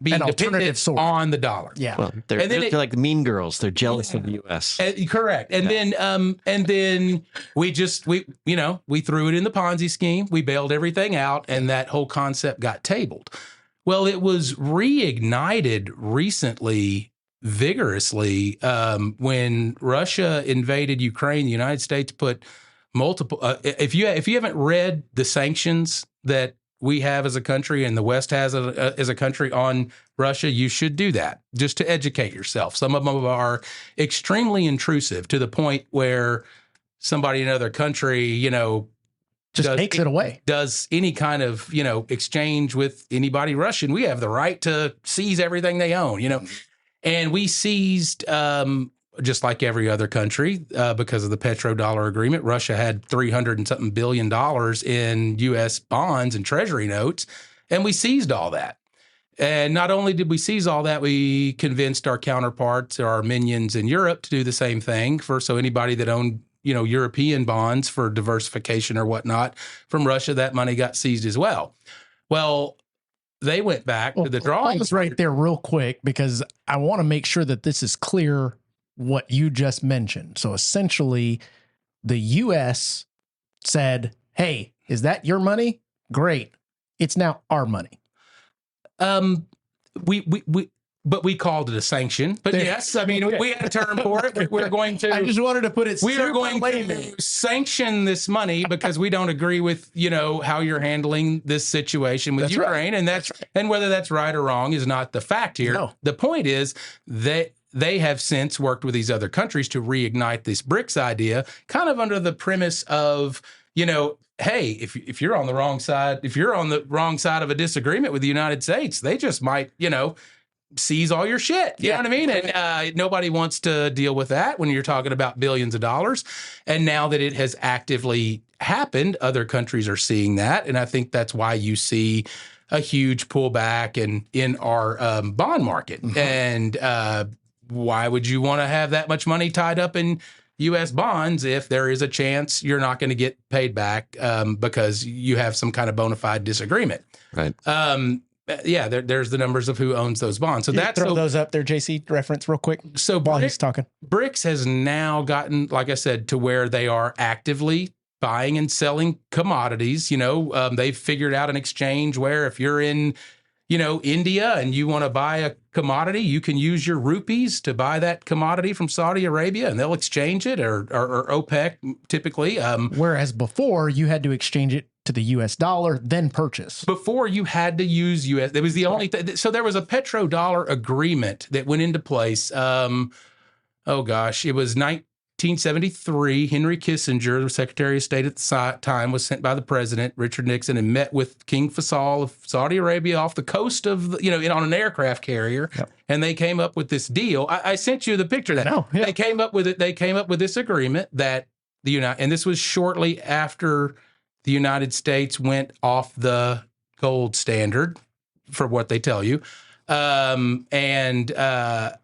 being An alternative dependent source. on the dollar. Yeah. Well, they're like mean girls. They're jealous of the U.S. Correct. And then we threw it in the Ponzi scheme. We bailed everything out, and that whole concept got tabled. Well, it was reignited recently, vigorously, when Russia invaded Ukraine. The United States put multiple. If you haven't read the sanctions that we have as a country and the West has as a country on Russia, you should do that just to educate yourself. Some of them are extremely intrusive to the point where somebody in another country, Just takes it away. Does any kind of, exchange with anybody Russian. We have the right to seize everything they own, and we seized, just like every other country, because of the petrodollar agreement. Russia had $300 and something billion in U.S. bonds and treasury notes, and we seized all that. And not only did we seize all that, we convinced our counterparts or our minions in Europe to do the same thing. So anybody that owned, European bonds for diversification or whatnot from Russia, that money got seized as well. Well, they went back to the drawing board right there real quick, because I want to make sure that this is clear what you just mentioned. So essentially, the U.S. said, hey, is that your money? Great. It's now our money. But we called it a sanction. But yes, I mean, we had a term for it. We're going to. I just wanted to put it. We are going to sanction this money because we don't agree with how you're handling this situation with Ukraine, and and whether that's right or wrong is not the fact here. No. The point is that they have since worked with these other countries to reignite this BRICS idea, kind of under the premise of hey, if you're on the wrong side, if you're on the wrong side of a disagreement with the United States, they just might seize all your shit. You know what I mean? And nobody wants to deal with that when you're talking about billions of dollars. And now that it has actively happened, other countries are seeing that. And I think that's why you see a huge pullback in our bond market. Mm-hmm. And why would you want to have that much money tied up in U.S. bonds if there is a chance you're not going to get paid back because you have some kind of bona fide disagreement? Right. There's the numbers of who owns those bonds. So that's throw those up there, JC, reference real quick. So while he's talking, BRICS has now gotten, like I said, to where they are actively buying and selling commodities. They've figured out an exchange where if you're in, India and you want to buy a commodity, you can use your rupees to buy that commodity from Saudi Arabia, and they'll exchange it or OPEC typically. Whereas before you had to exchange it to the U.S. dollar, then purchase. Before you had to use U.S. It was the only thing. So there was a petrodollar agreement that went into place. It was 1973. Henry Kissinger, the Secretary of State at the time, was sent by the president, Richard Nixon, and met with King Faisal of Saudi Arabia off the coast of, on an aircraft carrier. Yep. And they came up with this deal. I sent you the picture of that. No, yeah. They came up with it. They came up with this agreement that and this was shortly after the United States went off the gold standard for what they tell you.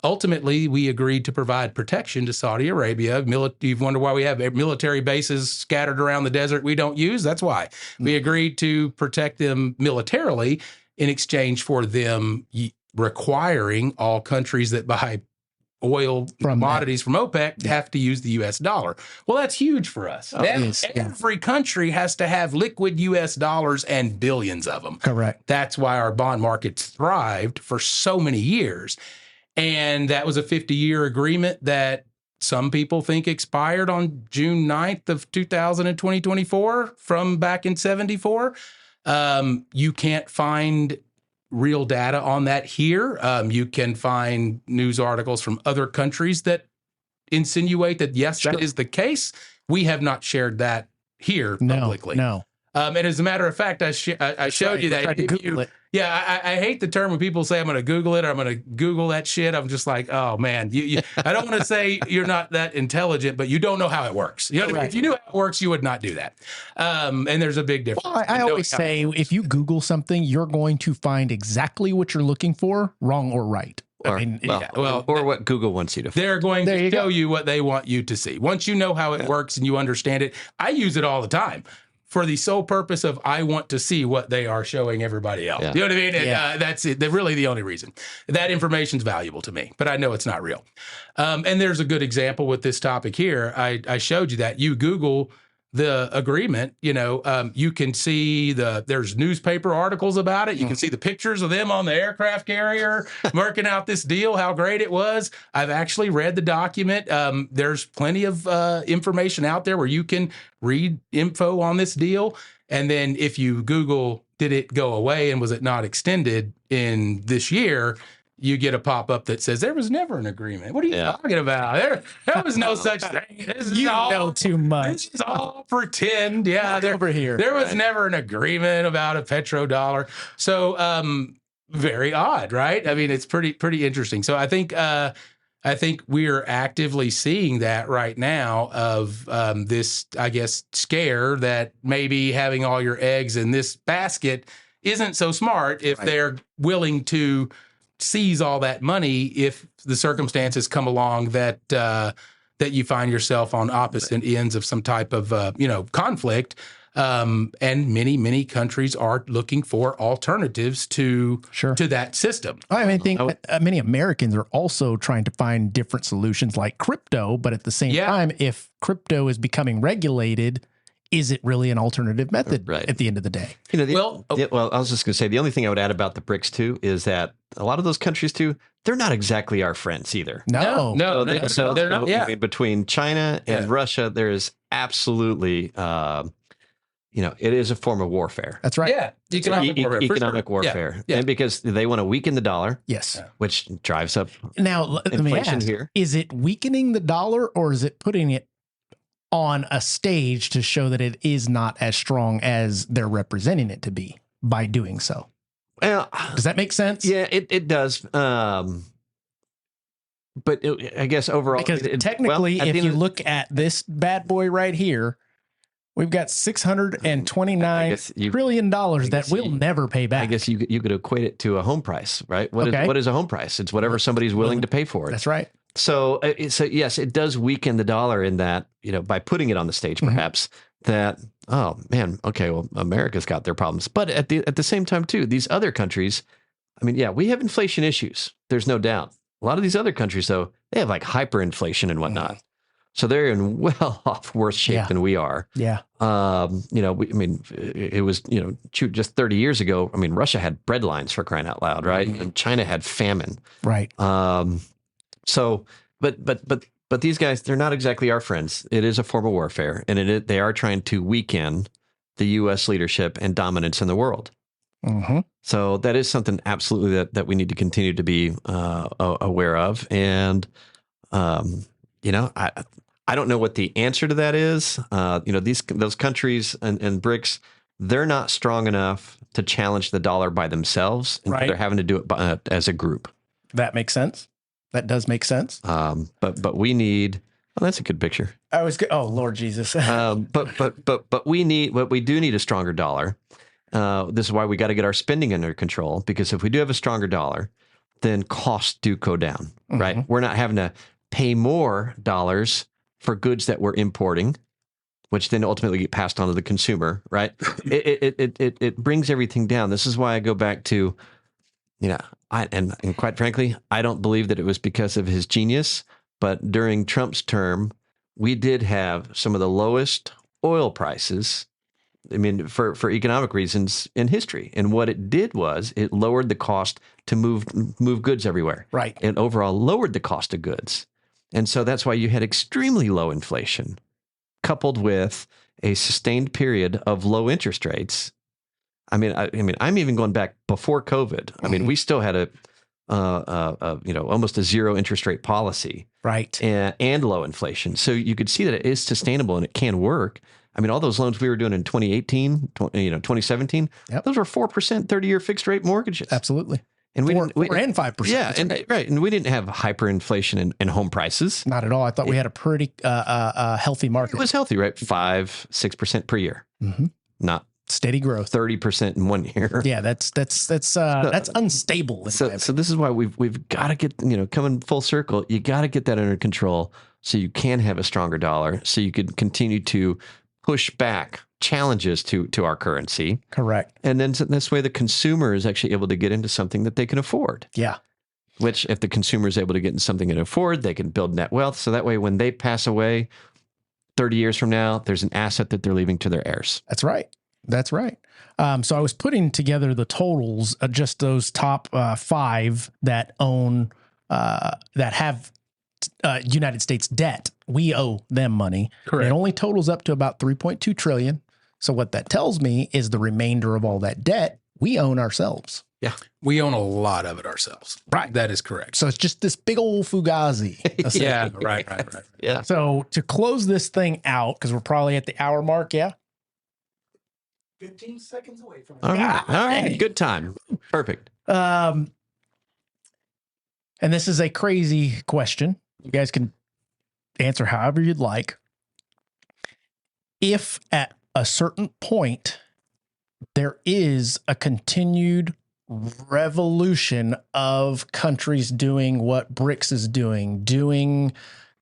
Ultimately, we agreed to provide protection to Saudi Arabia. You wonder why we have military bases scattered around the desert we don't use? That's why. We agreed to protect them militarily in exchange for them requiring all countries that buy oil commodities from OPEC have to use the U.S. dollar. Well, that's huge for us. Every country has to have liquid U.S. dollars and billions of them. Correct. That's why our bond markets thrived for so many years. And that was a 50-year agreement that some people think expired on June 9th of 2024 from back in 74. You can't find real data on that here. You can find news articles from other countries that insinuate that, yes, that is the case. We have not shared that here publicly. No. And as a matter of fact, I showed you that. I hate the term when people say I'm going to Google it or I'm going to Google that shit. I'm just like, oh man, I don't want to say you're not that intelligent, but you don't know how it works. If you knew how it works, you would not do that. And there's a big difference. Well, I always say if you Google something, you're going to find exactly what you're looking for, wrong or right. Or what Google wants you to find. They're going to show you what they want you to see. Once you know how it works and you understand it, I use it all the time. for the sole purpose of I want to see what they are showing everybody else. Yeah. You know what I mean? And, Yeah. that's it. They're really the only reason. That information's valuable to me, but I know it's not real. And there's a good example with this topic here. I showed you that. You Google the agreement, you can see there's newspaper articles about it. You can see the pictures of them on the aircraft carrier working out this deal, how great it was. I've actually read the document. There's plenty of information out there where you can read info on this deal. And then if you Google, did it go away and was it not extended in this year? You get a pop-up that says there was never an agreement. What are you talking about? There was no such thing. This is all, know too much. This is all pretend. Yeah, Over here. There was never an agreement about a petrodollar. So very odd, right? I mean, it's pretty interesting. So I think we're actively seeing that right now of this, I guess, scare that maybe having all your eggs in this basket isn't so smart if they're willing to seize all that money if the circumstances come along that you find yourself on opposite ends of some type of conflict. And many countries are looking for alternatives to that system. I think many Americans are also trying to find different solutions like crypto, but at the same time, if crypto is becoming regulated, is it really an alternative method at the end of the day? I was just going to say, the only thing I would add about the BRICS too is that a lot of those countries too, they're not exactly our friends either. No, they're not. Yeah. I mean, between China and Russia, there is absolutely, it is a form of warfare. That's right. Yeah, economic warfare, and because they want to weaken the dollar, yes, which drives up now. Let me inflation ask, here. Is it weakening the dollar or is it putting it on a stage to show that it is not as strong as they're representing it to be by doing so? Well, does that make sense? Yeah, it does. But I guess overall, because technically, if you look at this bad boy right here, we've got $629 trillion that we'll never pay back. I guess you could equate it to a home price, right? What is a home price? It's whatever somebody's willing to pay for it. That's right. So yes, it does weaken the dollar in that, by putting it on the stage, perhaps that, oh man, okay, well, America's got their problems. But at the same time too, these other countries, I mean, yeah, we have inflation issues. There's no doubt. A lot of these other countries, though, they have like hyperinflation and whatnot. So they're in well off worse shape than we are. Yeah. It was, just 30 years ago, I mean, Russia had bread lines for crying out loud, right? And China had famine. Right. So, but these guys, they're not exactly our friends. It is a form of warfare, and they are trying to weaken the U.S. leadership and dominance in the world. Mm-hmm. So that is something absolutely that we need to continue to be aware of. And, I don't know what the answer to that is. Those countries and BRICS, they're not strong enough to challenge the dollar by themselves, and they're having to do it as a group. That makes sense. That does make sense. But we need. Well, that's a good picture. Oh, Lord Jesus. But we do need a stronger dollar. This is why we got to get our spending under control, because if we do have a stronger dollar, then costs do go down, right? We're not having to pay more dollars for goods that we're importing, which then ultimately get passed on to the consumer, right? It brings everything down. This is why I go back to, and quite frankly, I don't believe that it was because of his genius, but during Trump's term, we did have some of the lowest oil prices, I mean, for economic reasons in history. And what it did was it lowered the cost to move goods everywhere. Right. And overall lowered the cost of goods. And so that's why you had extremely low inflation coupled with a sustained period of low interest rates. I mean, I'm even going back before COVID. I mean, we still had almost a zero interest rate policy. Right. And low inflation. So you could see that it is sustainable and it can work. I mean, all those loans we were doing in 2018, 2017, those were 4% 30-year fixed rate mortgages. Absolutely. And 4 and 5%. Yeah, and we didn't have hyperinflation in home prices. Not at all. I thought we had a pretty healthy market. It was healthy, right? 5-6% per year. Not steady growth. 30% in 1 year. Yeah, that's unstable. So this is why we've got to get, coming full circle, you got to get that under control so you can have a stronger dollar, so you can continue to push back challenges to our currency. Correct. And then this way, the consumer is actually able to get into something that they can afford. Yeah. Which, if the consumer is able to get into something they can afford, they can build net wealth. So that way, when they pass away 30 years from now, there's an asset that they're leaving to their heirs. That's right. That's right. So I was putting together the totals of just those top 5 that own, that have United States debt. We owe them money. Correct. It only totals up to about 3.2 trillion. So what that tells me is the remainder of all that debt we own ourselves. Yeah. We own a lot of it ourselves. Right. That is correct. So it's just this big old fugazi. Yeah. Right. Yeah. So to close this thing out, because we're probably at the hour mark, yeah? 15 seconds away from it. All right. Good time. Perfect. And this is a crazy question. You guys can answer however you'd like. If at a certain point there is a continued revolution of countries doing what BRICS is doing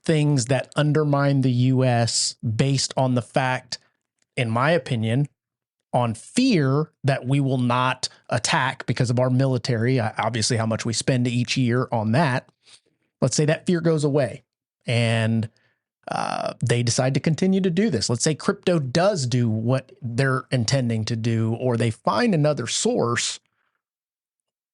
things that undermine the U.S. based on the fact, in my opinion, on fear that we will not attack because of our military, obviously how much we spend each year on that. Let's say that fear goes away and they decide to continue to do this. Let's say crypto does do what they're intending to do, or they find another source.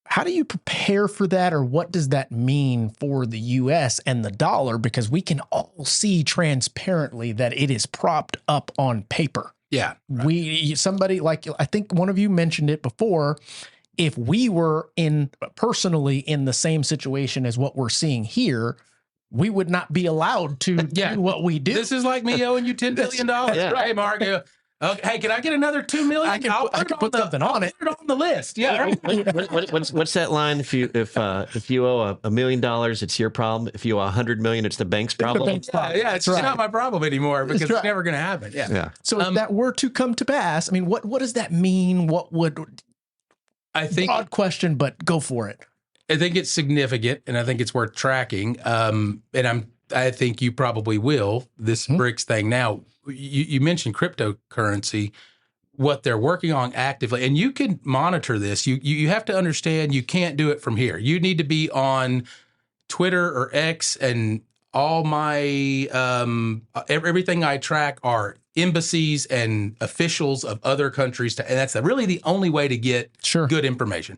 How do you prepare for that, or what does that mean for the U.S. and the dollar? Because we can all see transparently that it is propped up on paper. Yeah. Right. Somebody like, I think one of you mentioned it before. If we were personally in the same situation as what we're seeing here, we would not be allowed to do what we do. This is like me owing you $10 billion. Yeah. Right, Mark? Okay, hey, can I get another $2 million? I can put something on it. Put it on the list. Yeah. Right. What's that line? If you owe $1 million, it's your problem. If you owe $100 million, it's the bank's problem. Yeah, it's not my problem anymore because it's never going to happen. Yeah. So if that were to come to pass, I mean, what does that mean? What would, I think, broad question, but go for it. I think it's significant, and I think it's worth tracking. I think you probably will, this BRICS thing. Now, you mentioned cryptocurrency, what they're working on actively, and you can monitor this. You have to understand you can't do it from here. You need to be on Twitter or X, and all my everything I track are embassies and officials of other countries, and that's really the only way to get good information.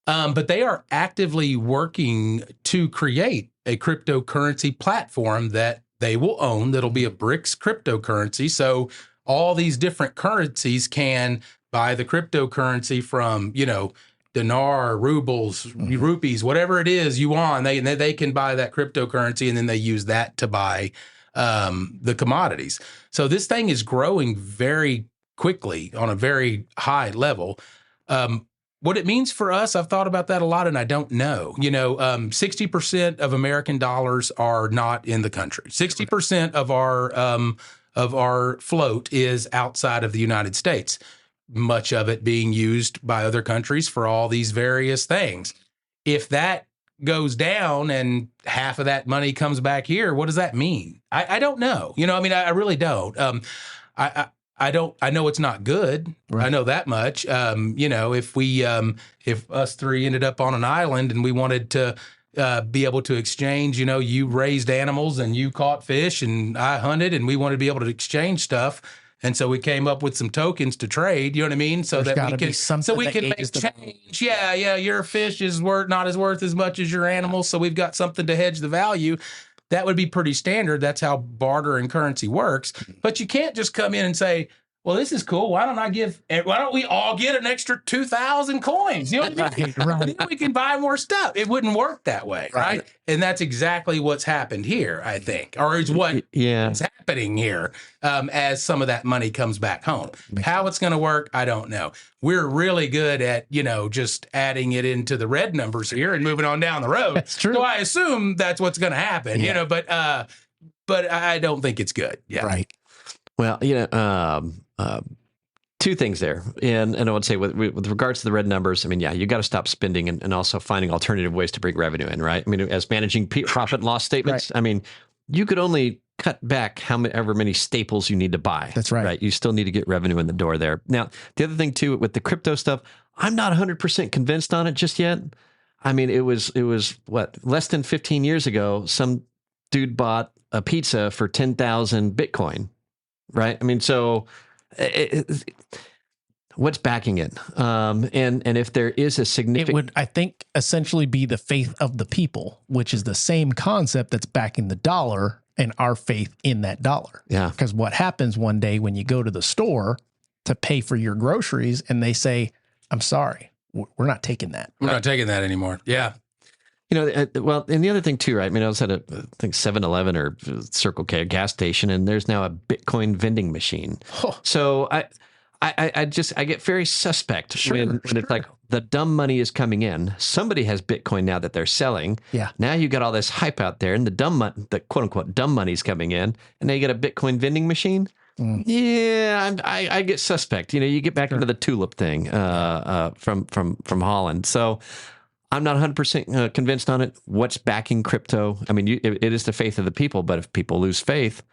But they are actively working to create a cryptocurrency platform that they will own that'll be a BRICS cryptocurrency. So all these different currencies can buy the cryptocurrency from, dinar, rubles, rupees, whatever it is, yuan. They can buy that cryptocurrency, and then they use that to buy the commodities. So this thing is growing very quickly on a very high level. What it means for us, I've thought about that a lot, and I don't know. 60% of American dollars are not in the country. 60% of our float is outside of the United States, much of it being used by other countries for all these various things. If that goes down and half of that money comes back here, what does that mean? I don't know. I really don't. I know it's not good. Right. I know that much. If us three ended up on an island and we wanted to be able to exchange, you raised animals and you caught fish and I hunted, and we wanted to be able to exchange stuff. And so we came up with some tokens to trade, you know what I mean? So that we can make change. Yeah. Your fish is not as worth as much as your animals. So we've got something to hedge the value. That would be pretty standard. That's how barter and currency works. But you can't just come in and say, well, this is cool. Why don't we all get an extra 2,000 coins? You know what I mean? Right. Then we can buy more stuff. It wouldn't work that way, right? And that's exactly what's happened here, I think, or is what is happening here as some of that money comes back home. How it's going to work, I don't know. We're really good at, just adding it into the red numbers here and moving on down the road. That's true. So I assume that's what's going to happen, but I don't think it's good. Yeah. Right. Well, two things there. And I would say with regards to the red numbers, you got to stop spending and also finding alternative ways to bring revenue in, right? As managing profit and loss statements, you could only cut back however many staples you need to buy. That's right. Right. You still need to get revenue in the door there. Now, the other thing too, with the crypto stuff, I'm not 100% convinced on it just yet. I mean, it was what, less than 15 years ago, some dude bought a pizza for 10,000 Bitcoin. Right. I mean, so what's backing it? And if there is a significant, it would, I think, essentially be the faith of the people, which is the same concept that's backing the dollar and our faith in that dollar. Yeah. Because what happens one day when you go to the store to pay for your groceries and they say, I'm sorry, we're not taking that. We're not taking that anymore. Yeah. you know, well, and the other ththing too, right? I mean, I was at I think 7-Eleven or Circle K, a gas station, and there's now a Bitcoin vending machine. Oh. So I get very suspect when it's like the dumb money is coming in. Somebody has Bitcoin now that they're selling. Yeah. Now you got all this hype out there, and the quote unquote dumb money's coming in, and now you get a Bitcoin vending machine. Mm. Yeah, I get suspect. You know, you get back into the tulip thing from Holland. So I'm not 100% convinced on it. What's backing crypto? I mean, it is the faith of the people, but if people lose faith,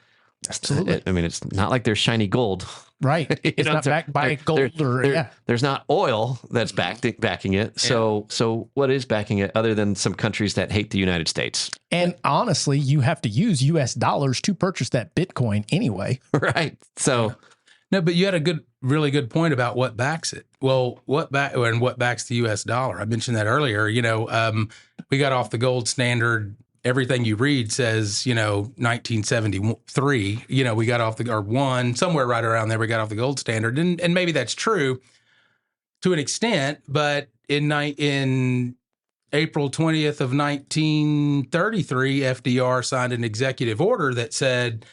absolutely. I mean, it's not like there's shiny gold. Right. It's not backed by gold there's not oil that's backing it. So what is backing it other than some countries that hate the United States? And honestly, you have to use US dollars to purchase that Bitcoin anyway. Right. So no, but you had a really good point about what backs it. Well, what backs the US dollar? I mentioned that earlier. You know, we got off the gold standard. Everything you read says, 1973, we got off somewhere right around there, we got off the gold standard. And maybe that's true to an extent, but in April 20th of 1933, FDR signed an executive order that said,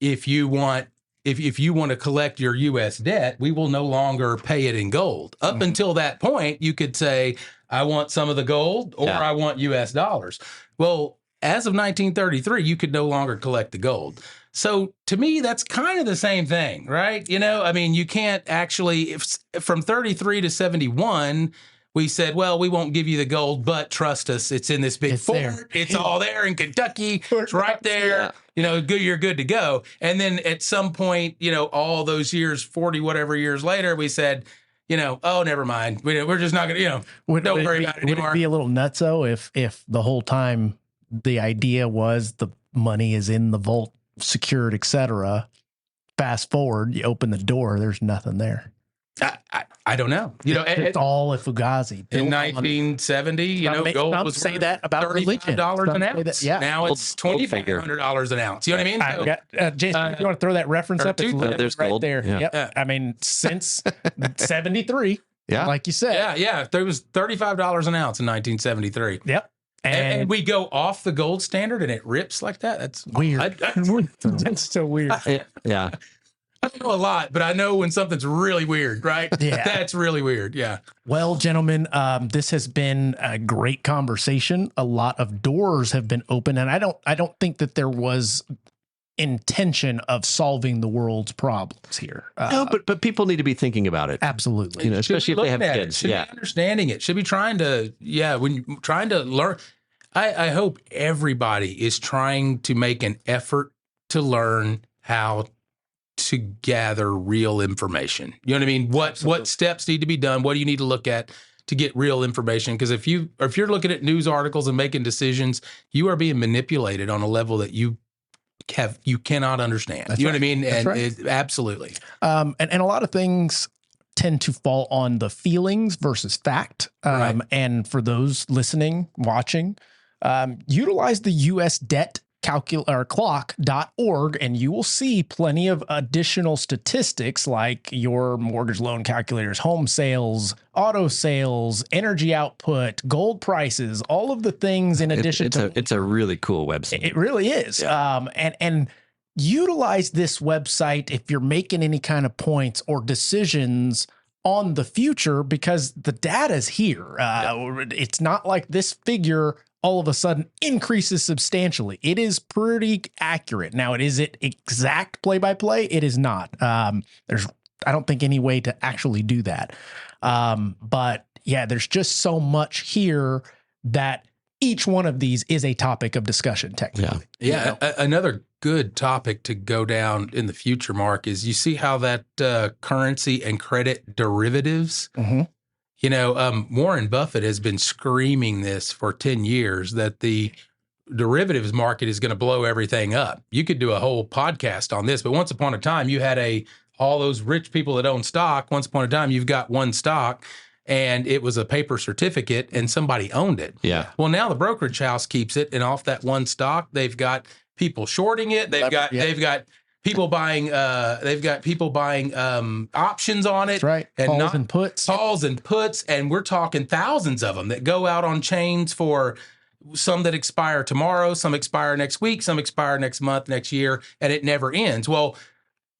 if you want to collect your U.S. debt, we will no longer pay it in gold. Up until that point, you could say, I want some of the gold or I want U.S. dollars. Well, as of 1933, you could no longer collect the gold. So to me, that's kind of the same thing, right? I mean, you can't actually, from 33 to 71, we said, well, we won't give you the gold, but trust us, it's in this big fort. There. It's all there in Kentucky. It's right there. Yeah. You're good to go. And then at some point, all those years, 40 whatever years later, we said, oh, never mind. We're just not going to, don't worry about it anymore. Would it be a little nutso if the whole time the idea was the money is in the vault, secured, etc. Fast forward, you open the door, there's nothing there. I don't know. It's all a fugazi. In 1970, gold was say that about religion. $35 an ounce. Yeah. Now it's $2,500 an ounce. You know what I mean? Jason, if you want to throw that reference up, it's there's right gold. there. Yeah. Yep. I mean, since 73, like you said. Yeah. There was $35 an ounce in 1973. Yep. And we go off the gold standard and it rips like that. That's weird. That's so weird. Yeah. I don't know a lot, but I know when something's really weird, right? Yeah. That's really weird. Yeah. Well, gentlemen, this has been a great conversation. A lot of doors have been open, and I don't think that there was intention of solving the world's problems here. No, but people need to be thinking about it. Absolutely. Especially if they have kids. Should be understanding it. Should be trying to, when you're trying to learn. I hope everybody is trying to make an effort to learn how to gather real information. You know what I mean? What steps need to be done? What do you need to look at to get real information? Because if you're looking at news articles and making decisions, you are being manipulated on a level that you cannot understand. That's what I mean? And absolutely. And a lot of things tend to fall on the feelings versus fact. Right. And for those listening, watching, utilize the US debt clock.org, and you will see plenty of additional statistics like your mortgage loan calculators, home sales, auto sales, energy output, gold prices, all of the things in addition to it's a really cool website. It really is. Yeah. And utilize this website if you're making any kind of points or decisions on the future, because the data is here. It's not like this figure all of a sudden increases substantially. It is pretty accurate. Now, is it exact play-by-play? It is not. There's, I don't think, any way to actually do that. But yeah, there's just so much here that each one of these is a topic of discussion technically. Yeah. Another good topic to go down in the future, Mark, is you see how that currency and credit derivatives, Warren Buffett has been screaming this for 10 years that the derivatives market is going to blow everything up. You could do a whole podcast on this, but once upon a time, you had all those rich people that own stock. Once upon a time, you've got one stock, and it was a paper certificate, and somebody owned it. Yeah. Well, now the brokerage house keeps it, and off that one stock, they've got people shorting it. They've got people buying. Options on it. That's right. And Calls and puts. Calls and puts, and we're talking thousands of them that go out on chains for. Some that expire tomorrow, some expire next week, some expire next month, next year, and it never ends. Well,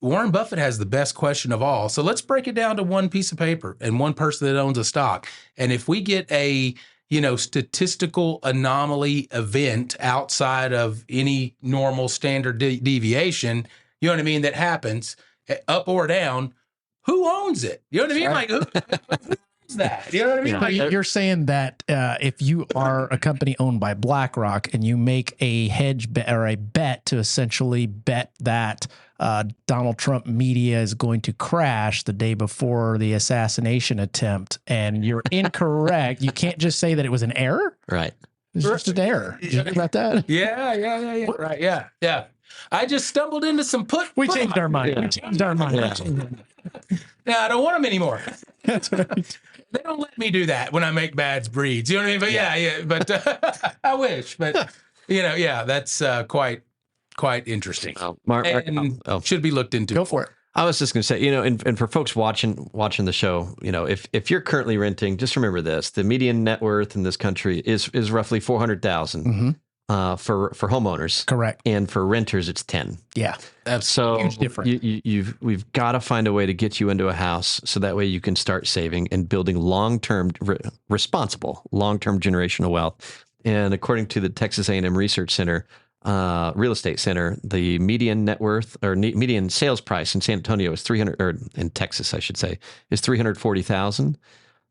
Warren Buffett has the best question of all. So let's break it down to one piece of paper and one person that owns a stock. And if we get a, statistical anomaly event outside of any normal standard deviation, you know what I mean, that happens up or down, who owns it? You know what I mean? Right. Like, who that? You know what I mean? But you're saying that if you are a company owned by BlackRock and you make a hedge bet or a bet to essentially bet that Donald Trump media is going to crash the day before the assassination attempt, and you're incorrect, you can't just say that it was an error. Right. It's just an error. Did you think about that? Yeah. Right. Yeah. I just stumbled into some We changed our mind. Yeah. We changed our mind. Yeah, I don't want them anymore. That's right. They don't let me do that when I make bad breeds. You know what I mean? But yeah. But I wish. But that's quite interesting. Mark, should be looked into. Go for it. I was just going to say, and for folks watching the show, if you're currently renting, just remember this: the median net worth in this country is roughly 400,000 for homeowners. Correct. And for renters, it's 10. Yeah. That's so huge difference. We've got to find a way to get you into a house so that way you can start saving and building responsible long-term generational wealth. And according to the Texas A&M Research Center, Real Estate Center, the median net worth or median sales price in San Antonio is in Texas, I should say, is $340,000.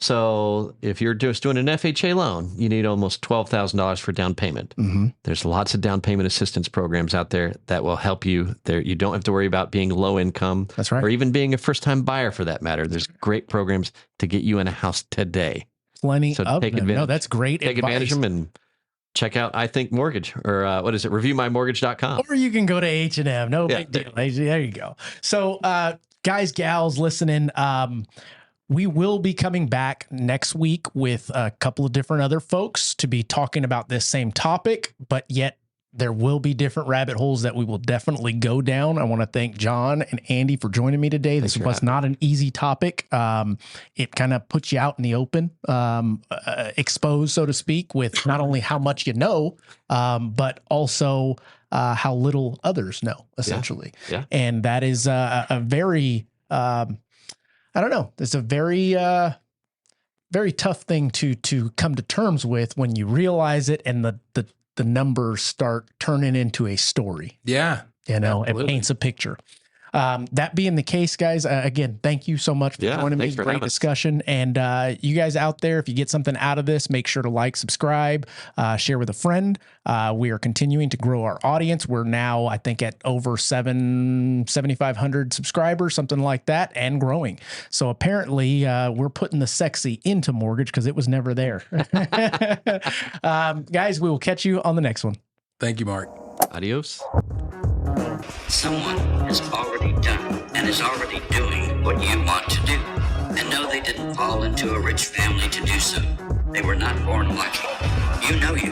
So if you're just doing an FHA loan, you need almost $12,000 for down payment. Mm-hmm. There's lots of down payment assistance programs out there that will help you. There, you don't have to worry about being low income. That's right. Or even being a first-time buyer for that matter. There's great programs to get you in a house today. Plenty So of take them. advantage. No, that's great Take advice. advantage of them and check out I Think Mortgage or reviewmymortgage.com. Or you can go to H&M. No big deal. There you go. So, guys, gals listening, we will be coming back next week with a couple of different other folks to be talking about this same topic, but yet there will be different rabbit holes that we will definitely go down. I want to thank John and Andy for joining me today. This was not an easy topic. It kind of puts you out in the open, exposed, so to speak, with not only how much you know, but also how little others know, essentially. Yeah. And that is a very... I don't know. It's a very, very tough thing to come to terms with when you realize it and the numbers start turning into a story. Yeah. It paints a picture. That being the case, guys, again, thank you so much for joining me. Great discussion. And you guys out there, if you get something out of this, make sure to like, subscribe, share with a friend. We are continuing to grow our audience. We're now, I think, at over 7,500 subscribers, something like that, and growing. So apparently we're putting the sexy into mortgage because it was never there. Guys, we will catch you on the next one. Thank you, Mark. Adios. Someone has already done and is already doing what you want to do. And no, they didn't fall into a rich family to do so. They were not born lucky. You know you